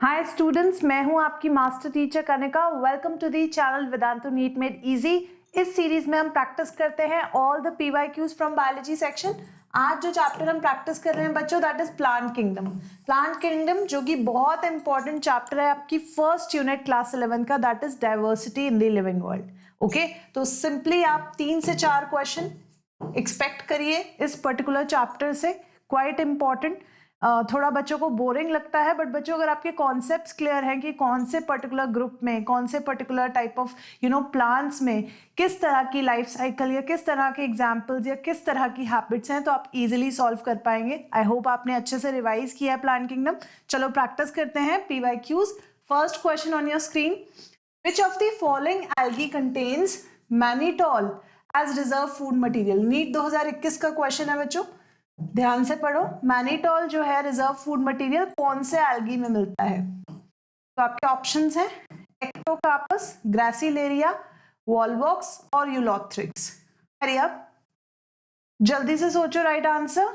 Hi students, मैं हूं आपकी master teacher Kanika. Welcome to the channel Vedantu NEET made easy. इस सीरीज में हम प्रैक्टिस करते हैं all the PYQs from biology section. आज जो चैप्टर हम प्रैक्टिस कर रहे हैं बच्चों, that is plant kingdom. Plant kingdom जो कि बहुत इंपॉर्टेंट चैप्टर है आपकी फर्स्ट यूनिट क्लास 11 का, that is diversity in the living world. Okay, तो सिंपली आप 3 से 4 क्वेश्चन एक्सपेक्ट करिए इस पर्टिकुलर चैप्टर से। Quite important. थोड़ा बच्चों को बोरिंग लगता है, बट बच्चों अगर आपके कॉन्सेप्ट्स क्लियर हैं कि कौन से पर्टिकुलर ग्रुप में, कौन से पर्टिकुलर टाइप ऑफ प्लांट्स में किस तरह की लाइफ साइकिल या किस तरह के एग्जाम्पल्स या किस तरह की हैबिट्स हैं, तो आप इजीली सॉल्व कर पाएंगे। आई होप आपने अच्छे से रिवाइज किया है प्लांट किंगडम। चलो प्रैक्टिस करते हैं PYQs. First question on your screen, which of the following algae contains mannitol as reserve food material? NEET 2021 का क्वेश्चन है बच्चों, ध्यान से पढ़ो। मैनिटॉल जो है रिजर्व फूड मटेरियल कौन से एल्गी में मिलता है? तो आपके ऑप्शंस हैं एक्टोकार्पस, ग्रासिलेरिया, वॉलवॉक्स और यूलोथ्रिक्स। हरी अप, जल्दी से सोचो right answer.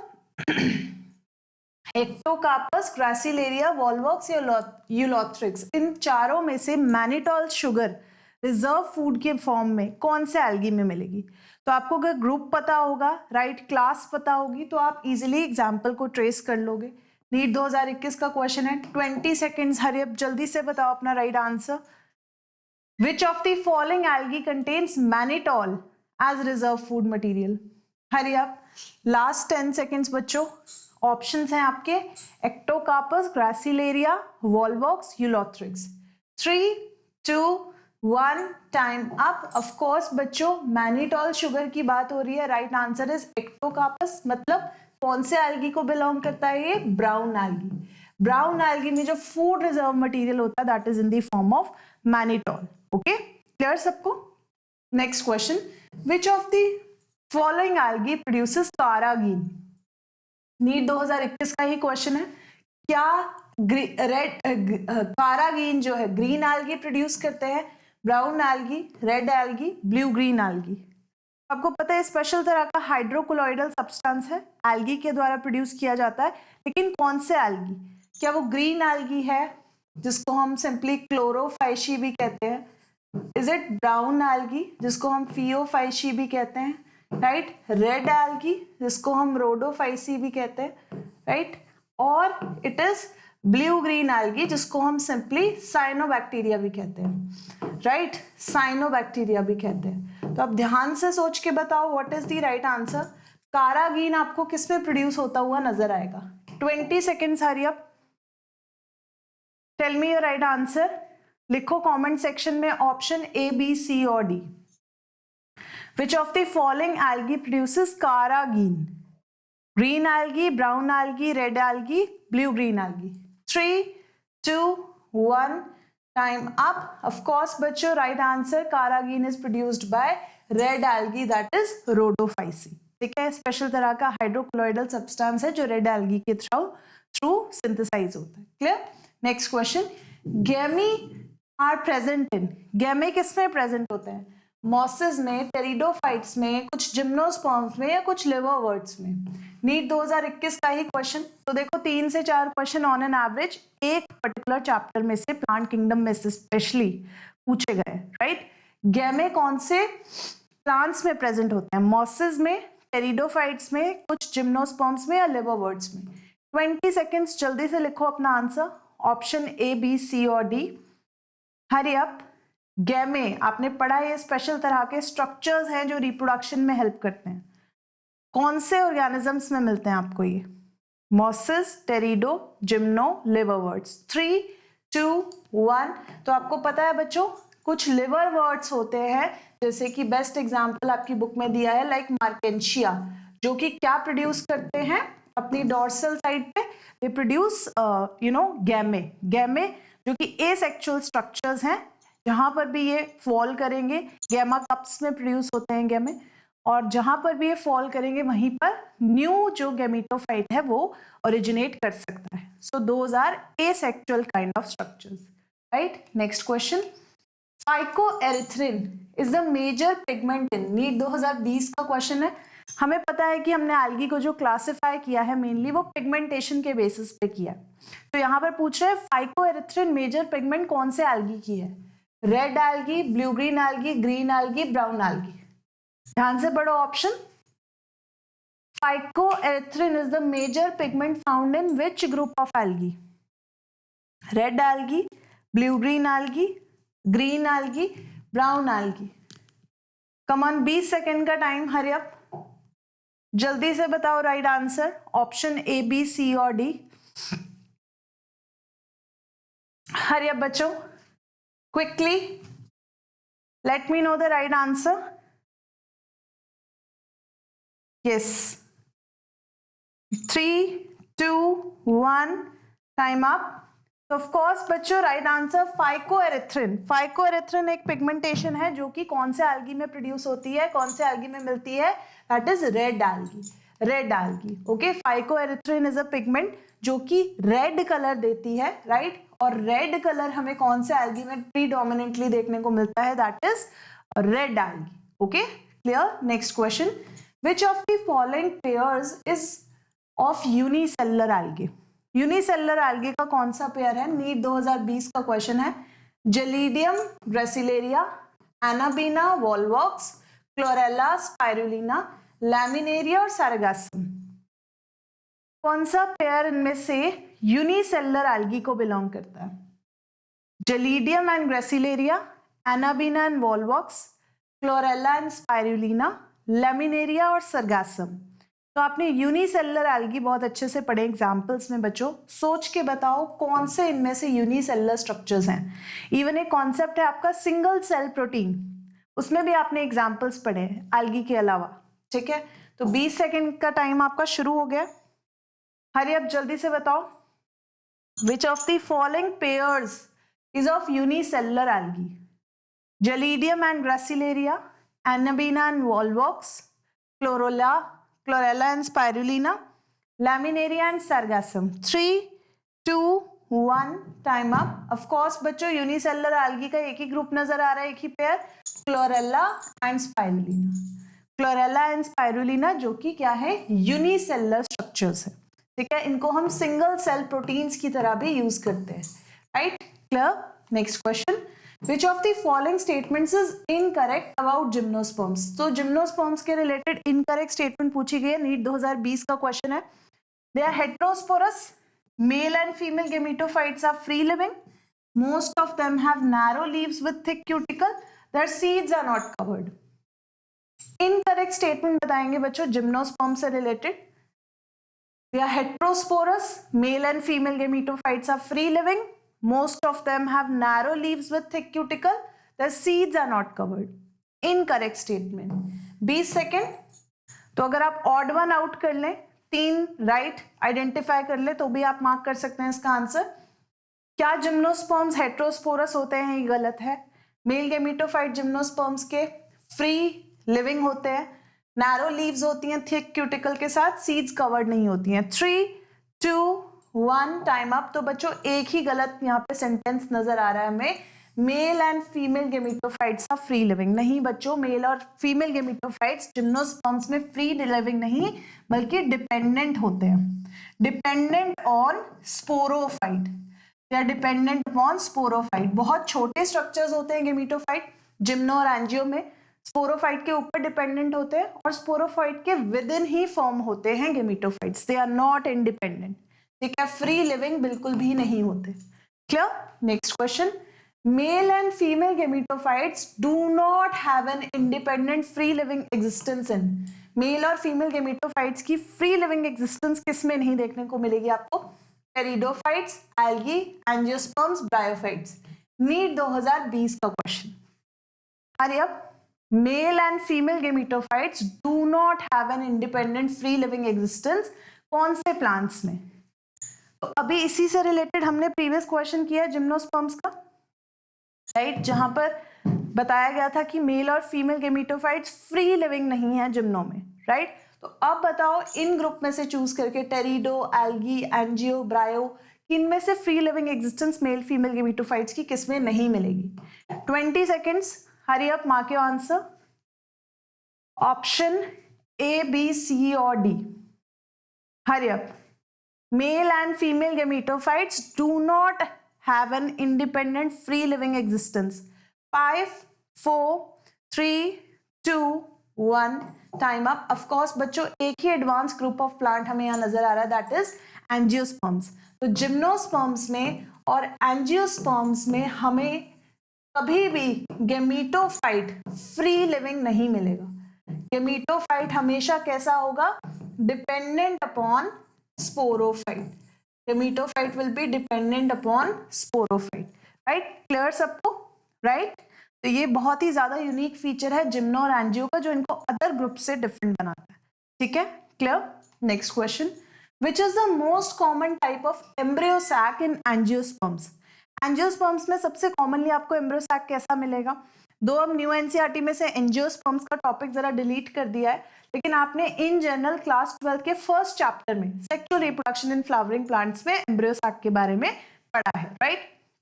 Ectocarpus, Gracilaria, Volvox या यूलोथ्रिक्स, इन चारों में से मैनिटॉल शुगर रिजर्व फूड के फॉर्म में कौन से एल्गी में मिलेगी? तो आपको अगर ग्रुप पता होगा, राइट क्लास पता होगी, तो आप इजीली एग्जाम्पल को ट्रेस कर लोगे। नीट 2021 का क्वेश्चन है, 20 सेकेंड्स, हरी अप, जल्दी से बताओ अपना right answer. Which of the following algae contains mannitol as reserve food material? Hurry up, last 10 seconds बच्चों। ऑप्शंस हैं आपके Ectocarpus, Gracilaria, Volvox, Ulothrix. 3, 2, 1, time up. Of course बच्चों, मैनिटॉल शुगर की बात हो रही है। Right answer is Ectocarpus. मतलब कौन से एल्गी को बिलोंग करता है ये? Brown algae. ब्राउन एल्गी में जो फूड रिजर्व मटेरियल होता है that is in the form of mannitol. Okay, clear सबको? Next question, which of the following algae produces carrageenan? NEET 2021 का ही क्वेश्चन है। क्या कारागीन जो है ग्रीन एल्गी प्रोड्यूस करते हैं, brown algae, red algae, blue green algae? आपको पता है स्पेशल तरह का हाइड्रोकोलोइडल सब्सटेंस है, एल्गी के द्वारा प्रोड्यूस किया जाता है। लेकिन कौन से एल्गी? क्या वो ग्रीन एल्गी है जिसको हम सिंपली क्लोरोफाइशी भी कहते हैं? इज इट ब्राउन एल्गी जिसको हम फियोफाइशी भी कहते हैं? राइट, रेड एल्गी जिसको हम रोडोफाइसी भी कहते हैं, राइट, और it is blue green algae जिसको हम सिंपली साइनोबैक्टीरिया भी कहते हैं, राइट, साइनोबैक्टीरिया भी कहते हैं। तो अब ध्यान से सोच के बताओ what is the right answer. Carrageenan आपको किस में प्रोड्यूस होता हुआ नजर आएगा? 20 seconds, hurry up, tell me your right answer. लिखो कमेंट सेक्शन में ऑप्शन ए, बी, सी और D. Which of the following algae produces carrageen? Green algae, brown algae, red algae, blue green algae. 3, 2, 1, time up. Of course बच्चों, right answer carrageen is produced by red algae, that is rhodophyceae. ठीक है, special तरह का हाइड्रोक्लोइडल substance है जो red algae के through synthesise होता है। क्लियर? नेक्स्ट क्वेश्चन, गेमी आर प्रेजेंट इन, गेमे किसमें प्रेजेंट होते हैं? मॉसेस में, टेरिडोफाइट्स में, कुछ जिम्नोस्पर्म्स में या कुछ लिवरवर्ट्स में? नीट 2021 का ही क्वेश्चन। तो देखो 3 से 4 क्वेश्चन ऑन एन एवरेज एक पर्टिकुलर चैप्टर में से, प्लांट किंगडम में से स्पेशली पूछे गए, राइट। गैमे कौन से प्लांट्स में प्रेजेंट होते हैं? मॉसेस में, टेरिडोफाइट्स में, कुछ जिम्नोस्पर्म्स में या लिवरवर्ट्स में? 20 सेकेंड्स, जल्दी से लिखो अपना answer. Option A, B, C और डी। Hurry up. गैमे आपने पढ़ा है, स्पेशल तरह के स्ट्रक्चर्स हैं जो रिप्रोडक्शन में हेल्प करते हैं। कौन से ऑर्गेनिजम्स में मिलते हैं आपको ये? Mosses, टेरिडो, gymno, लिवरवर्ट्स। 3, 2, 1। तो आपको पता है बच्चों, कुछ लिवरवर्ट्स होते हैं, जैसे कि बेस्ट एग्जांपल आपकी बुक में दिया है लाइक मार्केंशिया, जो कि क्या प्रोड्यूस करते हैं अपनी डोर्सल साइड पे? They produce गैमे। गैमे जो कि एसेक्सुअल स्ट्रक्चर्स हैं, जहां पर भी ये फॉल करेंगे, गैमा कप्स में प्रोड्यूस होते हैं गैमे, और जहां पर भी ये फॉल करेंगे वहीं पर न्यू जो गैमेटोफाइट है वो ओरिजिनेट कर सकता है। So those are asexual kind of structures, right. Next question, phycoerythrin is the major pigment in, NEET 2020 का क्वेश्चन है। हमें पता है कि हमने एल्गी को जो क्लासिफाई किया है मेनली वो पिगमेंटेशन के बेसिस पे किया है। तो यहाँ पर पूछ रहे हैं फाइकोएरिथ्रिन मेजर पिगमेंट कौन से एल्गी की है, red algae, blue green algae, green algae, brown algae. ध्यान से पढ़ो option. Phycoerythrin is the major pigment found in which group of algae, red algae, blue green algae, green algae, brown algae. Come on 20 second का time, hurry up, जल्दी से बताओ right answer. Option A, B, C और D. Hurry up बच्चों, quickly let me know the right answer. Yes, 3, 2, 1, time up. तो of course बच्चों right answer phycoerythrin. Phycoerythrin एक pigmentation है जो कि कौन से एल्गी में प्रोड्यूस होती है, कौन से एल्गी में मिलती है, that is red algae, red algae. Okay, phycoerythrin is a pigment जो कि रेड कलर देती है, राइट। और रेड कलर हमें कौन से एल्गी में प्रीडोमिनेंटली देखने को मिलता है, that is red algae. Okay, clear. Next question, which of the following pairs is of unicellular algae. Unicellular algae का कौन सा पेयर है, नीट 2020 का क्वेश्चन है। Gelidium gracilaria, anabaena Volvox, chlorella spirulina, laminaria और सारगासम। कौन सा पेयर इनमें से यूनिसेलुलर एल्गी को बिलोंग करता है, gelidium and Gracilaria, Anabaena and Volvox, Chlorella and Spirulina, laminaria और सारगासम। तो आपने यूनिसेलुलर एल्गी बहुत अच्छे से पढ़े एग्जाम्पल्स में बच्चों, सोच के बताओ कौन से इनमें से यूनिसेलुलर स्ट्रक्चर्स हैं। इवन एक कॉन्सेप्ट है आपका सिंगल सेल प्रोटीन, उसमें भी आपने एग्जाम्पल्स पढ़े हैं एल्गी के अलावा, ठीक है। तो 20 सेकेंड का टाइम आपका शुरू हो गया। हरी अब जल्दी से बताओ, which of the following pairs is of unicellular algae, Gelidium and Gracilaria, Anabaena and Volvox, Chlorella and Spirulina, Laminaria and Sargassum. 3, 2, 1, time up. Of course बच्चों यूनिसेलुलर एल्गी का एक ही ग्रुप नजर आ रहा है, एक ही pair, Chlorella and Spirulina. Chlorella and Spirulina जो कि क्या है, यूनिसेलुलर स्ट्रक्चर्स है, ठीक है। इनको हम सिंगल सेल प्रोटीन्स की तरह भी यूज करते हैं, right, clear. Next question, Which of the following statements is incorrect about gymnosperms? तो जिम्नोस्पर्म्स के रिलेटेड इनकरेक्ट स्टेटमेंट पूछी गई है, नीट 2020 का क्वेश्चन है। They are heterosporous, male and female gametophytes are free living, most of them have narrow leaves with thick cuticle, their seeds are not covered. Incorrect statement बताएंगे बच्चों gymnosperm से related. They are heterosporous, male and female gametophytes are free living, most of them have narrow leaves with thick cuticle, their seeds are not covered. Incorrect statement. 20 second. तो अगर आप odd one out कर लें, 3 right identify कर ले तो भी आप मार्क कर सकते हैं इसका आंसर। क्या जिम्नोस्पर्म्स हेट्रोस्पोरस होते हैं, ये गलत है। मेल गेमेटोफाइट जिम्नोस्पर्म्स के फ्री लिविंग होते हैं, नैरो लीव्स होती हैं थिक क्यूटिकल के साथ, सीड्स कवर्ड नहीं होती हैं। 3, 2, 1, टाइम अप। तो बच्चों एक ही गलत यहाँ पे सेंटेंस नजर आ रहा है हमें, male and female gametophytes are free living. नहीं बच्चों, मेल और फीमेल गेमेटोफाइट्स जिम्नोस्पर्म्स में फ्री लिविंग नहीं बल्कि डिपेंडेंट होते हैं, dependent on sporophyte, they are dependent upon sporophyte. बहुत छोटे स्ट्रक्चर्स होते हैं गेमेटोफाइट, जिम्नो और एंजियो में स्पोरोफाइट के ऊपर डिपेंडेंट होते हैं और स्पोरोफाइट के विद इन ही फॉर्म होते हैं gametophytes, they are not independent, ठीक है, फ्री लिविंग बिल्कुल भी नहीं होते। Clear. Next question, male and female gametophytes do not have an independent free living existence in. Male और फीमेल गेमेटोफाइट्स की फ्री लिविंग एग्जिस्टेंस किसमें नहीं देखने को मिलेगी आपको, pteridophytes, algae, angiosperms, bryophytes. NEET 2020 का question. Hurry up. Male and female gametophytes do not have an independent free living existence कौन से प्लांट्स में। तो अभी इसी से रिलेटेड हमने प्रीवियस क्वेश्चन किया है जिम्नोस्पर्म्स का, राइट, जहां पर बताया गया था कि मेल और फीमेल गेमेटोफाइट्स फ्री लिविंग नहीं है जिम्नो में, राइट। तो अब बताओ इन ग्रुप में से चूज करके टेरिडो, एल्गी, एंजियो, ब्रायो, इनमें से free living existence male female gametophytes की किसमें नहीं मिलेगी। 20 seconds, hurry up, mark your answer. Option A, B, C or D? Hurry up. Male and female gametophytes do not have an independent free living existence. 5, 4, 3, 2, 1. Time up. Of course बच्चों एक ही advance group of plant हमें यहाँ नजर आ रहा है, that is angiosperms. तो gymnosperms में और एंजियोस्पर्म्स में हमें कभी भी गेमीटोफाइट फ्री लिविंग नहीं मिलेगा. गेमीटोफाइट हमेशा कैसा होगा? Dependent upon sporophyte. Gametophyte will be dependent upon sporophyte. Right, clear सबको? राइट, तो ये बहुत ही ज्यादा यूनिक फीचर है जिम्नो और एंजियो का, जो इनको अदर ग्रुप से डिफरेंट बनाता है. ठीक है, clear? Next question, which is the most common type of embryo sac in angiosperms? Angiosperms में सबसे कॉमनली आपको एम्ब्रियो सैक कैसा मिलेगा? दो अब न्यू एनसीईआरटी में से एंजियोस्पर्म्स का टॉपिक जरा डिलीट कर दिया है, लेकिन आपने इन जनरल क्लास 12 के फर्स्ट चैप्टर में sexual reproduction in flowering plants में एम्ब्रियो सैक के बारे में पढ़ा है. राइट,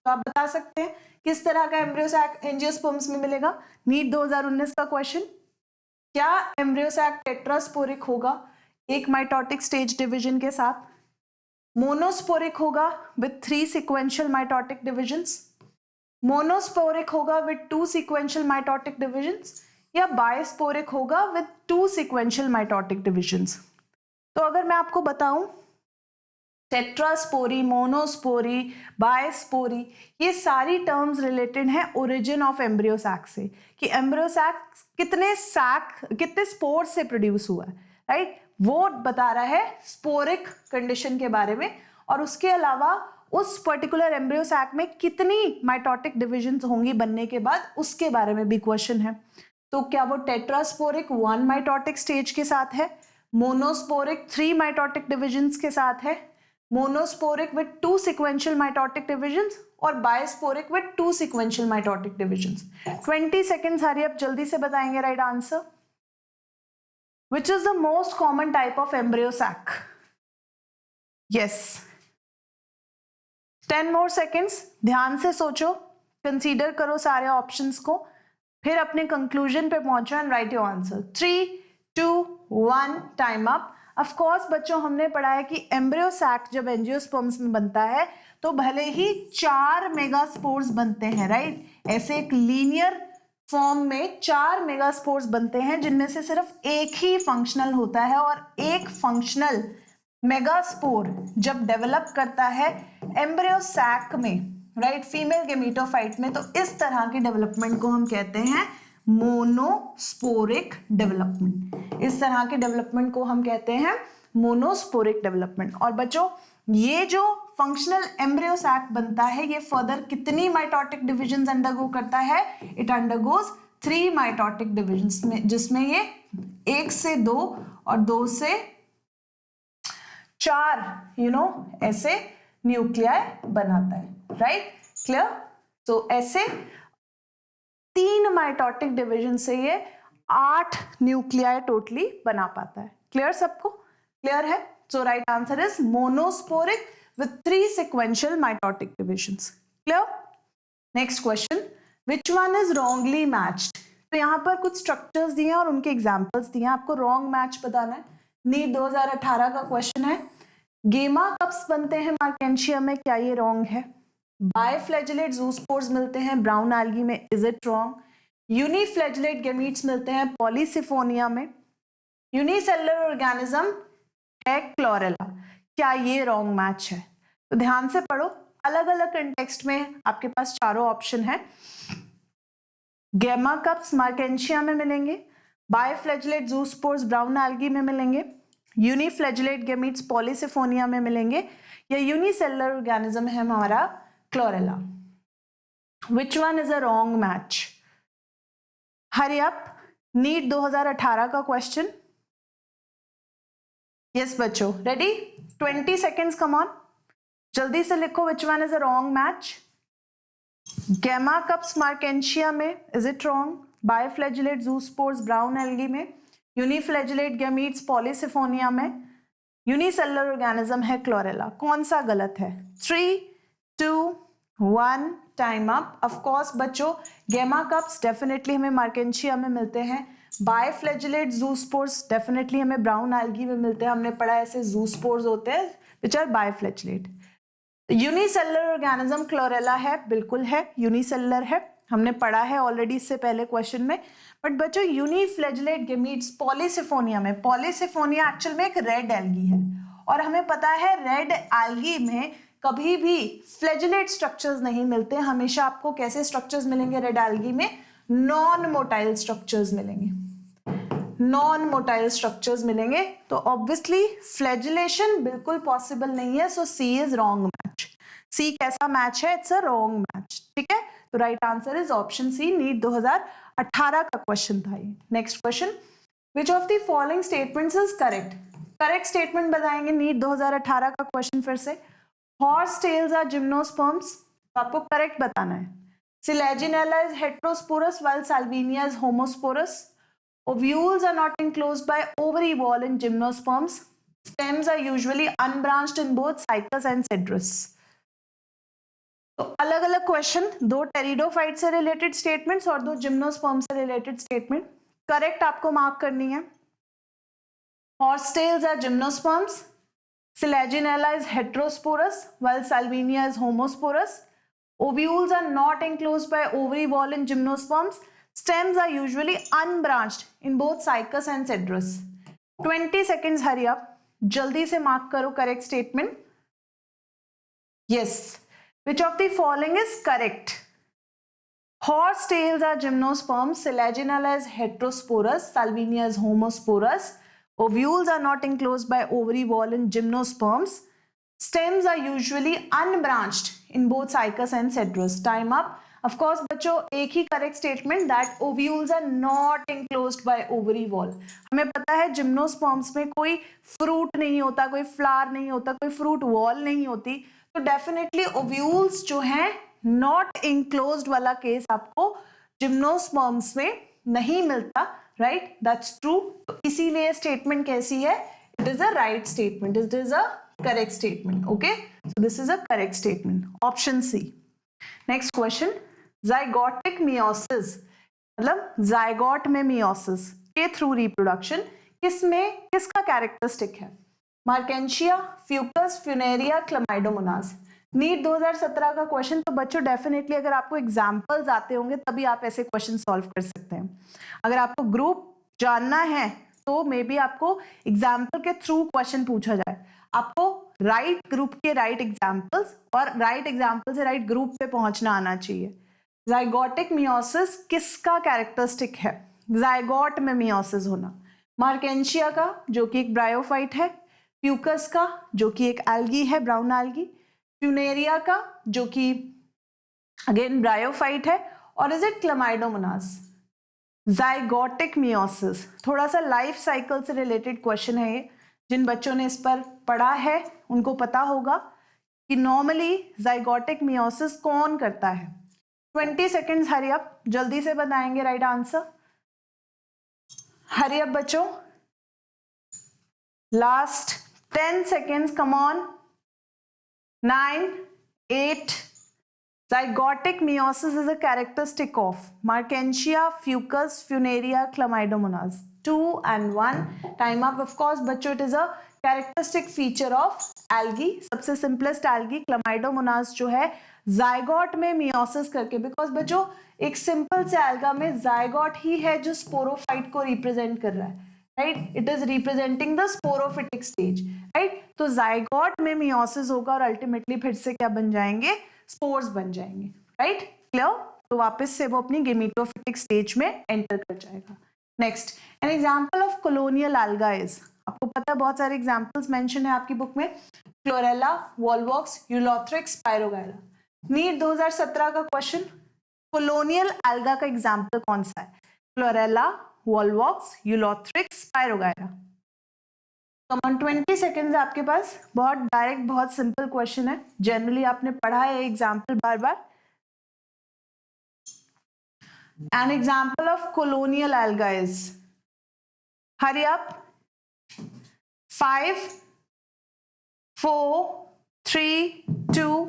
तो आप बता सकते हैं किस तरह का एम्ब्रियो सैक एंजियोस्पर्म्स में मिलेगा? नीट 2019 का क्वेश्चन. क्या एम्ब्रियो सैक टेट्रास्पोरिक होगा एक माइटोटिक स्टेज डिवीजन के साथ? मोनोस्पोरिक होगा with 3 sequential mitotic divisions? Monosporic होगा विथ 2 सिक्वेंशियल माइटोटिक डिविजन्स? या बायस्पोरिक होगा विथ 2 सिक्वेंशियल माइटोटिक डिविजन्स? तो अगर मैं आपको बताऊं टेट्रास्पोरी, मोनोस्पोरी, बायस्पोरी, ये सारी टर्म्स रिलेटेड हैं ओरिजिन ऑफ एम्ब्रियो सैक से, कि एम्ब्रियो सैक कितने स्पोर्स से प्रोड्यूस हुआ है. राइट, वो बता रहा है स्पोरिक कंडीशन के बारे में, और उसके अलावा उस पर्टिकुलर एम्ब्रियो सैक में कितनी माइटोटिक डिविजन्स होंगी बनने के बाद, उसके बारे में भी क्वेश्चन है. तो क्या वो टेट्रास्पोरिक 1 माइटोटिक स्टेज के साथ है, मोनोस्पोरिक 3 माइटोटिक डिविजन्स के साथ है, monosporic with 2 sequential mitotic divisions, और bisporic with 2 sequential mitotic divisions? 20 seconds, hurry आप जल्दी से बताएंगे right answer. Which is the most common type of embryo sac? Yes. 10 more seconds. ध्यान से सोचो, कंसीडर करो सारे ऑप्शंस को, फिर अपने कंक्लूजन पे पहुंचो and right your answer. 3, 2, 1. Time up. Of course बच्चों हमने पढ़ा है कि एम्ब्रियो सैक जब एंजियोस्पर्म्स में बनता है तो भले ही 4 मेगास्पोर्स बनते हैं. राइट, ऐसे एक लीनियर फॉर्म में 4 मेगास्पोर्स बनते हैं, जिनमें से सिर्फ एक ही फंक्शनल होता है, और एक फंक्शनल मेगास्पोर जब डेवलप करता है एम्ब्रियो सैक में, राइट, फीमेल गेमीटोफाइट में, तो इस तरह के डेवलपमेंट को हम कहते हैं मोनोस्पोरिक डेवलपमेंट. इस तरह के डेवलपमेंट को हम कहते हैं मोनोस्पोरिक डेवलपमेंट. और बच्चों ये जो फंक्शनल एम्ब्रियो सैक बनता है, ये फर्दर कितनी माइटोटिक डिविजन्स अंडरगो करता है? इट अंडरगोज 3 माइटोटिक डिविजन्स में, जिसमें ये 1 से 2 और 2 से 4 ऐसे न्यूक्लियाई बनाता है. Right, clear? तो ऐसे 3 माइटोटिक डिविजन से ये 8 न्यूक्लियाई टोटली बना पाता है. क्लियर सबको? क्लियर है? So right answer is monosporic with 3 sequential mitotic divisions. Clear? Next question. Which one is wrongly matched? तो यहाँ पर कुछ स्ट्रक्चर्स दिए हैं और उनके एग्जांपल्स दिए हैं, आपको रॉन्ग मैच बताना है. नीट 2018 का क्वेश्चन है. गेमा कप्स बनते हैं मार्केंशिया में, क्या ये रॉन्ग है? बायफ्लैजिलेट ज़ूस्पोर्स मिलते हैं ब्राउन एल्गी में, इज इट रॉन्ग? यूनिफ्लैजिलेट गैमीट्स मिलते हैं पॉलीसिफोनिया में. यूनिसेलुलर ऑर्गेनिज्म है क्लोरेला, क्या ये रॉन्ग मैच है? तो ध्यान से पढ़ो, अलग अलग कंटेक्स्ट में आपके पास चारों ऑप्शन है. गेमा कप्स मार्केंशिया में मिलेंगे, बायफ्लैजिलेट ज़ूस्पोर्स ब्राउन एल्गी में मिलेंगे, यूनिफ्लैजिलेट गैमीट्स पॉलीसिफोनिया में मिलेंगे, या यूनिसेलुलर ऑर्गेनिज्म है हमारा chlorella. Which one is a wrong match? Hurry up. NEET 2018 का क्वेश्चन. यस बच्चों, रेडी? 20 सेकेंड्स, कम ऑन, जल्दी से लिखो which one is a wrong match. Gemma cups marchantia में, is it wrong? Biflagellate zoospores brown algae में, uniflagellate gametes polysiphonia में, unicellular organism है chlorella. कौन सा गलत है? 3, 2, 1. Time up. ऑफ कोर्स बच्चों गेमा कप्स डेफिनेटली हमें मार्केंशिया में मिलते हैं, बायफ्लैजिलेट जूस्पोर्स डेफिनेटली हमें ब्राउन एल्गी में मिलते हैं, हमने पढ़ा ऐसे जूस्पोर्स होते हैं which are biflagellate. Unicellular organism chlorella है, बिल्कुल है, यूनिसेलुलर है, हमने पढ़ा है ऑलरेडी इससे पहले क्वेश्चन में। बट बच्चों यूनिफ्लैजिलेट गेमीट्स पॉलीसिफोनिया में, पॉलीसिफोनिया एक्चुअल में एक रेड एल्गी है और हमें पता है रेड एल्गी में कभी भी फ्लैजिलेट स्ट्रक्चर्स नहीं मिलते, हमेशा आपको कैसे स्ट्रक्चर्स मिलेंगे रेड एल्गी में, नॉन मोटाइल स्ट्रक्चर्स मिलेंगे, नॉन मोटाइल स्ट्रक्चर्स मिलेंगे। तो ऑब्वियसली फ्लैजिलेशन बिल्कुल पॉसिबल नहीं है, सो सी इज रॉन्ग मैच। सी कैसा मैच है? इट्स अ रॉन्ग मैच, ठीक है। तो right answer is option C, NEET 2018 का क्वेश्चन था ये। Next question, which of the following statements is correct? Correct statement बताएंगे, नीट 2018 का क्वेश्चन फिर से। हॉर्स टेल्स आर जिम्नोस्पर्म्स, तो आपको करेक्ट बताना है। Selaginella is heterosporous while Salvinia is homosporous. Ovules are not enclosed by ovary wall in gymnosperms. Stems are usually unbranched in both Cycas and Cedrus. तो अलग अलग question, दो pteridophyte से related statements और दो जिम्नोस्पर्म से रिलेटेड स्टेटमेंट। करेक्ट आपको mark करनी है। Horse tails are gymnosperms. Selaginella is heterosporous while Salvinia is homosporous. Ovules are not enclosed by ovary wall in gymnosperms. Stems are usually unbranched in both Cycas and Cedrus. 20 seconds, hurry up. जल्दी से mark करो correct statement. Yes. Which of the following is correct? Horse tails are gymnosperms. Selaginella is heterosporous. Salvinia is homosporous. Ovules are not enclosed by ovary wall in gymnosperms. Stems are usually unbranched in both Cycas and Cedrus. Time up. Of course, बच्चों एक ही correct statement that ovules are not enclosed by ovary wall. हमें पता है gymnosperms में कोई fruit नहीं होता, कोई flower नहीं होता, कोई fruit wall नहीं होती, तो definitely ovules जो हैं not enclosed वाला केस आपको gymnosperms में नहीं मिलता, right? That's true. तो इसीलिए statement कैसी है? It is a right statement. It is a correct statement. Okay? So this is a correct statement. Option C. Next question. Zygotic meiosis, मतलब zygote में meiosis के थ्रू रिप्रोडक्शन किसका characteristic है? Marchantia, Fucus, Funaria, Chlamydomonas. NEET 2017 का question, तो बच्चों definitely अगर आपको एग्जाम्पल्स आते होंगे तभी आप ऐसे क्वेश्चन सॉल्व कर सकते हैं। अगर आपको ग्रुप जानना है तो मे बी आपको एग्जाम्पल के थ्रू क्वेश्चन पूछा जाए, आपको राइट ग्रुप के राइट एग्जाम्पल्स और राइट एग्जाम्पल से राइट ग्रुप पे पहुंचना आना चाहिए। जाइगोटिक मियोसिस किसका कैरेक्टरिस्टिक है? जाइगोट में मियोसिस होना। मार्केंशिया का जो कि एक ब्रायोफाइट है, फ्यूकस का जो कि एक एल्गी है, ब्राउन एल्गी, फ्यूनेरिया का जो कि अगेन ब्रायोफाइट है, और is it Chlamydomonas? Zygotic meiosis थोड़ा सा लाइफ साइकिल से रिलेटेड क्वेश्चन है ये, जिन बच्चों ने इस पर पढ़ा है उनको पता होगा कि नॉर्मली जाइगोटिक मियोसिस कौन करता है। 20 सेकेंड्स, हरी अप, जल्दी से बताएंगे राइट आंसर। हरी अप बच्चों, last 10 seconds, come on. 9, 8. Zygotic meiosis is a characteristic of Markensia, Fucus, Funaria, Chlamydomonas. 2 and 1. Time up. Of course, बच्चों, it is a characteristic feature of algae. सबसे simplest algae Chlamydomonas जो है zygote में meiosis करके, because बच्चों एक simple से alga में zygote ही है जो sporophyte को represent कर रहा है, right? It is representing the sporophytic stage, right? तो zygote में meiosis होगा और ultimately फिर से क्या बन जाएंगे? स्पोर्स बन जाएंगे, राइट? क्लियर? तो वापस से वो अपनी गेमेटोफिटिक स्टेज में एंटर कर जाएगा। Next, an example of colonial alga is, आपको पता है बहुत सारे एग्जांपल्स मेंशन है आपकी बुक में, Chlorella, Volvox, Ulothrix, Spirogyra. NEET 2017 का क्वेश्चन, कॉलोनियल alga का एग्जांपल कौन सा है? Chlorella, Volvox, Ulothrix, Spirogyra. Come on, 20 seconds आपके पास। बहुत डायरेक्ट, बहुत सिंपल क्वेश्चन है, जनरली आपने पढ़ा है example bar bar. An example of colonial alga is, hurry up, 5, 4, 3, 2,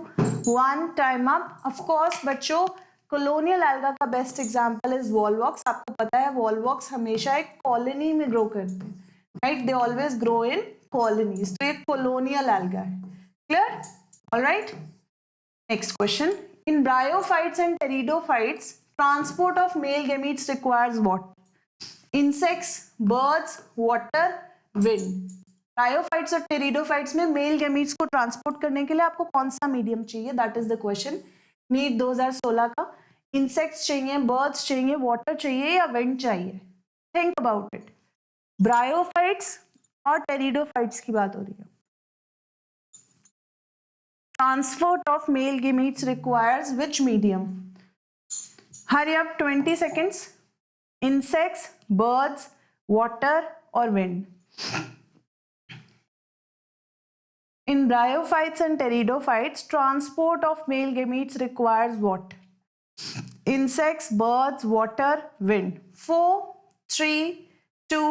1, time up. Of course बच्चों कॉलोनियल एल्गा का बेस्ट एग्जांपल इज वॉलवॉक्स। आपको पता है वॉलवॉक्स हमेशा एक कॉलोनी में ग्रो करते हैं, right, they always grow in colonies, तो ये कॉलोनियल एल्गा है। Clear? Alright, next question, in bryophytes and pteridophytes transport of male gametes requires what? Insects, birds, water, wind. Bryophytes और टेरिडोफाइट्स में मेल गैमीट्स को transport करने के लिए आपको कौन सा मीडियम चाहिए? That is the question, NEET 2016 का। इंसेक्ट्स चाहिए, बर्ड्स चाहिए, वाटर चाहिए या विंड चाहिए? Think about it. ब्रायोफाइट्स और टेरिडोफाइट्स की बात हो रही है। Transport of male gametes requires which medium? Hari up, 20 seconds. Insects, birds, water or wind? In bryophytes and pteridophytes, transport of male gametes requires what? Insects, birds, water, wind. 4, 3, 2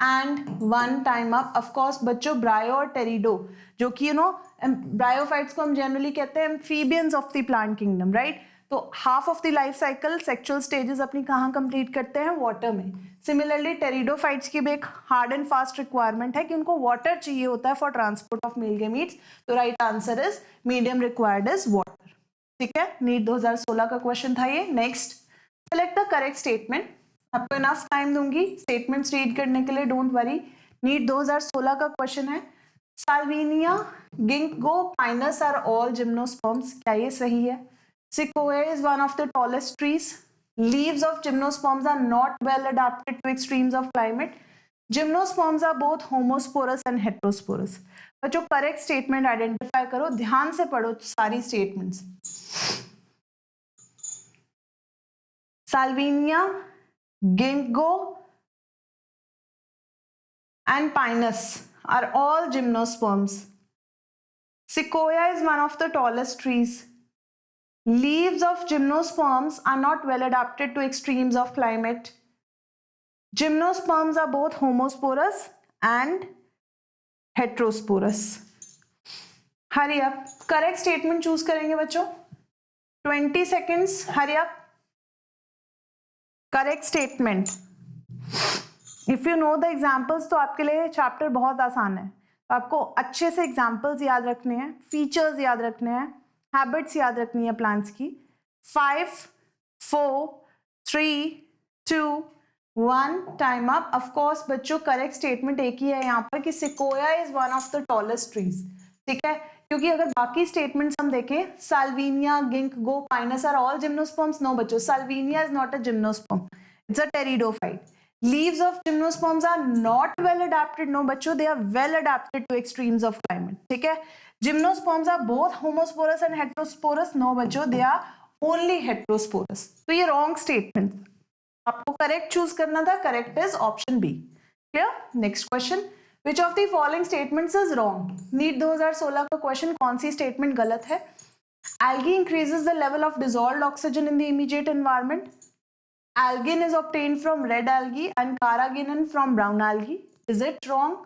and 1. Time up. Of course बच्चों ब्रायो और टेरिडो जो कि bryophytes को हम generally कहते हैं amphibians of the plant kingdom, right? तो half of the life cycle sexual stages अपनी कहाँ कंप्लीट करते हैं? वाटर में। सिमिलरली टेरिडोफाइट्स की भी एक हार्ड एंड फास्ट रिक्वायरमेंट है कि उनको वाटर चाहिए होता है for transport of male gametes, तो right answer is medium required is water. ठीक है, नीट 2016 का क्वेश्चन था ये। Next, select the correct statement. आपको इनफ टाइम दूंगी स्टेटमेंट्स रीड करने के लिए, डोंट वरी। नीट 2016 का क्वेश्चन है, Salvinia, ginkgo, Pinus are all gymnosperms. क्या ये सही है? Sequoia is one of the tallest trees. Leaves of gymnosperms are not well adapted to extremes of climate. Gymnosperms are both homosporous and heterosporous. बच्चों correct statement identify करो, ध्यान से पढ़ो सारी statements. Salvinia, ginkgo and pinus are all gymnosperms. Sequoia is one of the tallest trees. Leaves of gymnosperms are not well adapted to extremes of climate. Gymnosperms are both homosporous and heterosporous. Hurry up. Correct statement choose करेंगे बच्चों। 20 seconds. Hurry up. Correct statement. If you know the examples तो आपके लिए chapter बहुत आसान है। आपको अच्छे से एग्जाम्पल्स याद रखने हैं, फीचर्स याद रखने हैं, हैबिट्स याद रखनी है प्लांट्स की। 5, 4, 3, 2, 1, टाइम अप। ऑफ कोर्स बच्चों करेक्ट स्टेटमेंट एक ही है यहाँ पर कि sequoia is one of the tallest trees. ठीक है, क्योंकि अगर बाकी स्टेटमेंट्स हम देखें, salvinia, ginkgo, Pinus are all gymnosperms. No बच्चों, salvinia is not a gymnosperm, its a pteridophyte. Leaves of gymnosperms are not well adapted. No बच्चों, they are well adapted to extremes of climate. ठीक है, Gymnosperms are both homosporous and heterosporous. No बच्चों, they are only heterosporous. तो ये wrong statement, आपको correct choose करना था, correct is option B. Clear? Next question, which of the following statements is wrong? NEET 2016 का question, कौन सी statement गलत है? Algae increases the level of dissolved oxygen in the immediate environment. Algin is obtained from red algae and carrageenan from brown algae. Is it wrong?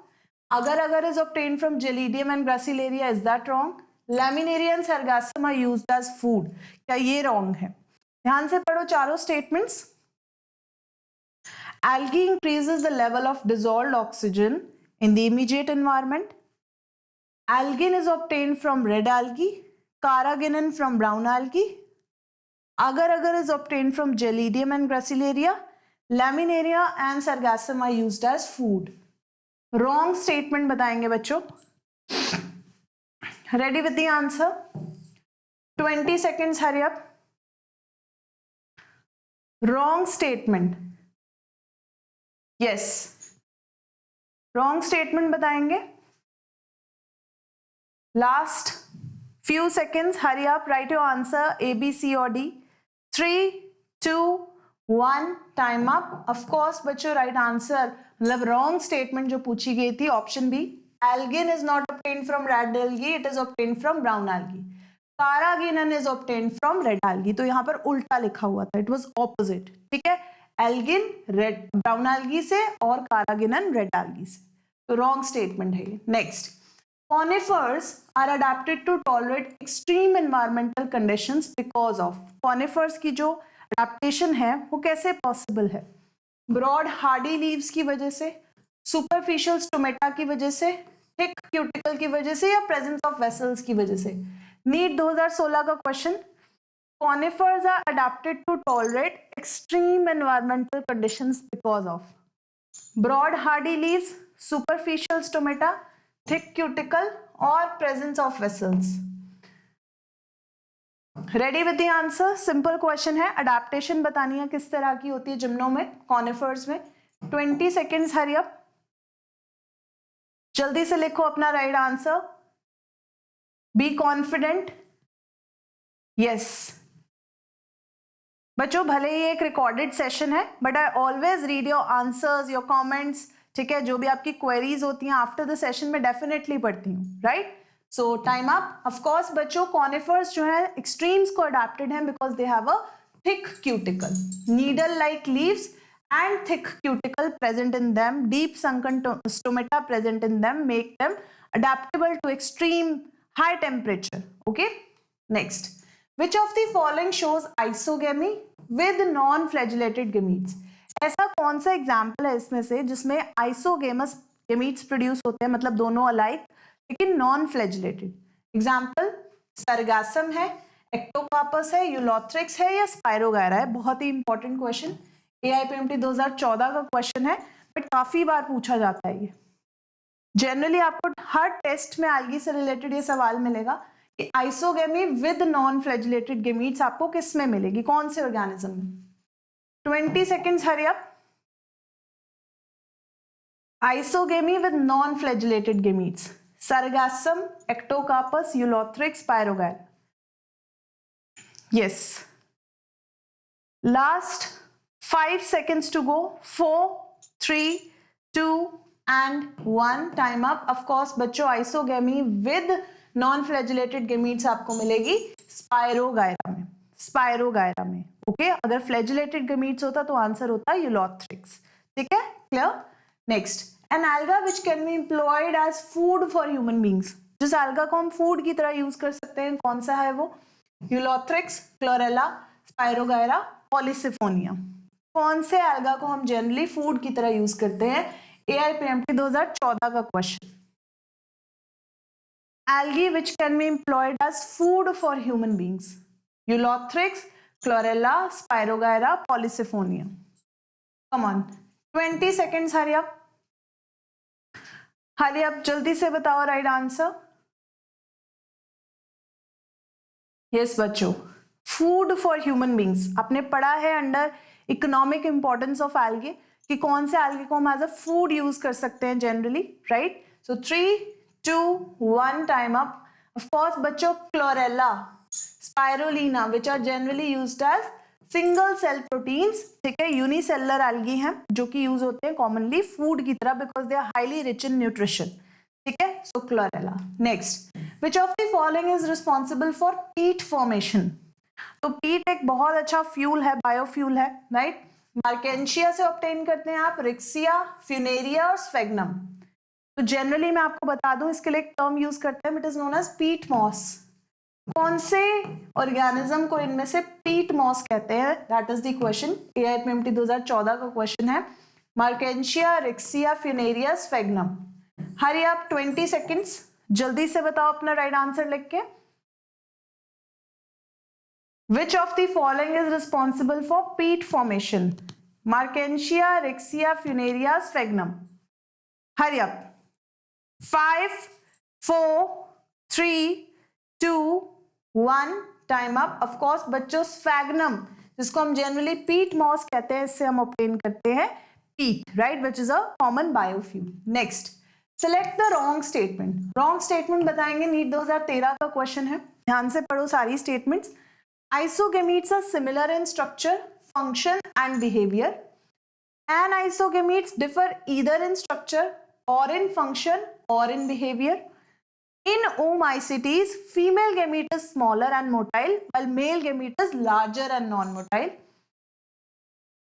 Agar-agar is obtained from Gelidium and Gracilaria. Is that wrong? Laminaria and Sargassum are used as food. क्या ये wrong है? ध्यान से पढ़ो चारों statements. Algae increases the level of dissolved oxygen in the immediate environment. Algin is obtained from red algae, carrageenan from brown algae. Agar-agar is obtained from Gelidium and Gracilaria. Laminaria and Sargassum are used as food. Wrong statement बताएंगे बच्चों। Ready with the answer? 20 seconds, hurry up. Wrong statement. Yes. Wrong statement बताएंगे। Last few seconds, hurry up, write your answer A, B, C or D. 3, 2, 1, time up. Of course बच्चों right answer मतलब wrong statement जो पूछी गई थी option B, algin is not obtained from red algae, it is obtained from brown algae. carrageenan is obtained from red algae, तो यहाँ पर उल्टा लिखा हुआ था, इट वाज ऑपोजिट। ठीक है, एल्गिन रेड ब्राउन एल्गी से और carrageenan रेड एल्गी से, तो रॉन्ग स्टेटमेंट है ये। Next, Conifers are adapted to tolerate extreme environmental conditions because of. Conifers की जो adaptation है वो कैसे possible है? Broad hardy leaves की वजह से, superficial stomata की वजह से, thick cuticle की वजह से, या presence of vessels की वजह से? नीट 2016 का question. Conifers are adapted to tolerate extreme environmental conditions because of broad hardy leaves, superficial stomata, thick cuticle और presence of vessels. Ready with the answer? Simple question है. Adaptation बतानी है किस तरह की होती है जिम्नो में, कॉनिफर्स में. 20 seconds, hurry up. जल्दी से लिखो अपना right answer. Be confident. Yes बच्चों, भले ही एक रिकॉर्डेड सेशन है but I always read your answers, your comments. ठीक है, जो भी आपकी क्वेरीज होती हैं आफ्टर द सेशन में डेफिनेटली पढ़ती हूँ. Right, so time up. Of course बच्चों, कॉनिफर्स जो है एक्सट्रीम्स को अडेप्टेड हैं because they have a thick cuticle, needle like leaves and thick cuticle present in them, deep sunken stomata present in them make them adaptable to extreme high temperature. Okay, next, which of the following shows isogamy with non-flagellated gametes? ऐसा कौन सा example है इसमें से जिसमें isogamous gametes produce होते हैं, मतलब दोनों अलाइक लेकिन नॉन फ्लैजिलेटेड? एग्जाम्पल सरगासम है, एक्टोकार्पस है, यूलोथ्रिक्स है या स्पाइरोगायरा है. बहुत ही इंपॉर्टेंट क्वेश्चन, AIPMT 2014 का क्वेश्चन है बट काफी बार पूछा जाता है. ये जनरली आपको हर टेस्ट में एल्गी से रिलेटेड ये सवाल मिलेगा कि isogamy with non flagellated gametes आपको किस में मिलेगी, कौन से ऑर्गेनिज्म में. 20 seconds, hurry up. Isogamy with non flagellated gametes, sargassum, ectocarpus, ulothrix, spirogyra. Yes, last 5 seconds to go. 4, 3, 2 and 1. Time up. Of course बच्चों, isogamy with non flagellated gametes आपको मिलेगी स्पाइरोगायरा में. स्पाइरोगायरा में. ओके, अगर flagellated gametes होता तो answer होता Ulothrix. ठीक है, clear. Next, an alga which can be employed as food for human beings. जिस एल्गा को हम फूड की तरह यूज कर सकते हैं, कौन सा है वो? Ulothrix, chlorella, spirogyra, Polysiphonia. कौन से एल्गा को हम जनरली फूड की तरह यूज करते हैं? AIPMT 2014 का question. Algae which can be employed as food for human beings, ulothrix, chlorella, spirogyra, polysiphonia. Come on, 20 seconds, hurry up. Hurry up, जल्दी से बताओ राइट आंसर. यस बच्चों, फूड फॉर ह्यूमन बींग्स आपने पढ़ा है under economic importance of algae कि कौन से एल्गे को हम एज अ फूड यूज कर सकते हैं generally. Right, so 3, 2, 1, time up. Of course बच्चों, chlorella, spirulina which are generally used as single cell proteins. ठीक है, यूनिसेलुलर एल्गी हैं जो कि यूज होते हैं कॉमनली फूड की तरह because they are highly rich in nutrition. ठीक है, so chlorella. Next, which of the following is responsible for peat formation? तो पीट एक बहुत अच्छा फ्यूल है, बायोफ्यूल है. राइट, मार्केंशिया से ऑब्टेन करते हैं आप, रिक्सिया, फ्यूनेरिया और स्फेग्नम. तो जनरली मैं आपको बता दूं इसके लिए एक टर्म यूज करते हैं, it is known as peat moss. कौन से ऑर्गेनिज्म को इनमें से पीट मॉस कहते हैं? That is the question. AIPMT 2014 का क्वेश्चन है. Marchantia, riccia, funaria, sphagnum. Hurry up, 20 seconds, जल्दी से बताओ अपना राइट आंसर लिख के. Which of the following is responsible for peat formation? Markensia, Rixia, Funaria, Sphagnum. Hurry up. 5, 4, 3, 2, 1. Time up. Of course, बच्चों Sphagnum, जिसको हम generally peat moss कहते हैं, इससे हम obtain करते हैं peat, right? Which is a common biofuel. Next, select the wrong statement. Wrong statement बताएंगे, नीट 2013 का क्वेश्चन है. ध्यान से पढ़ो सारी statements. Isogametes are similar in structure, function and behavior. Anisogametes differ either in structure or in function or in behavior. In Oomycetes, female gamete is smaller and motile while male gamete is larger and non-motile.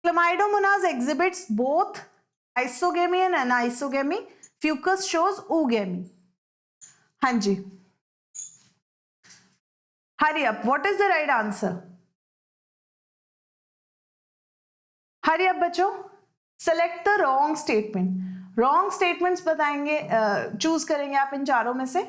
Chlamydomonas exhibits both isogamy and anisogamy. Fucus shows oogamy. हाँ जी, hurry up, what is the right answer? Hurry up बच्चों, select the wrong statement. Wrong statements बताएंगे, choose करेंगे आप इन चारों में से।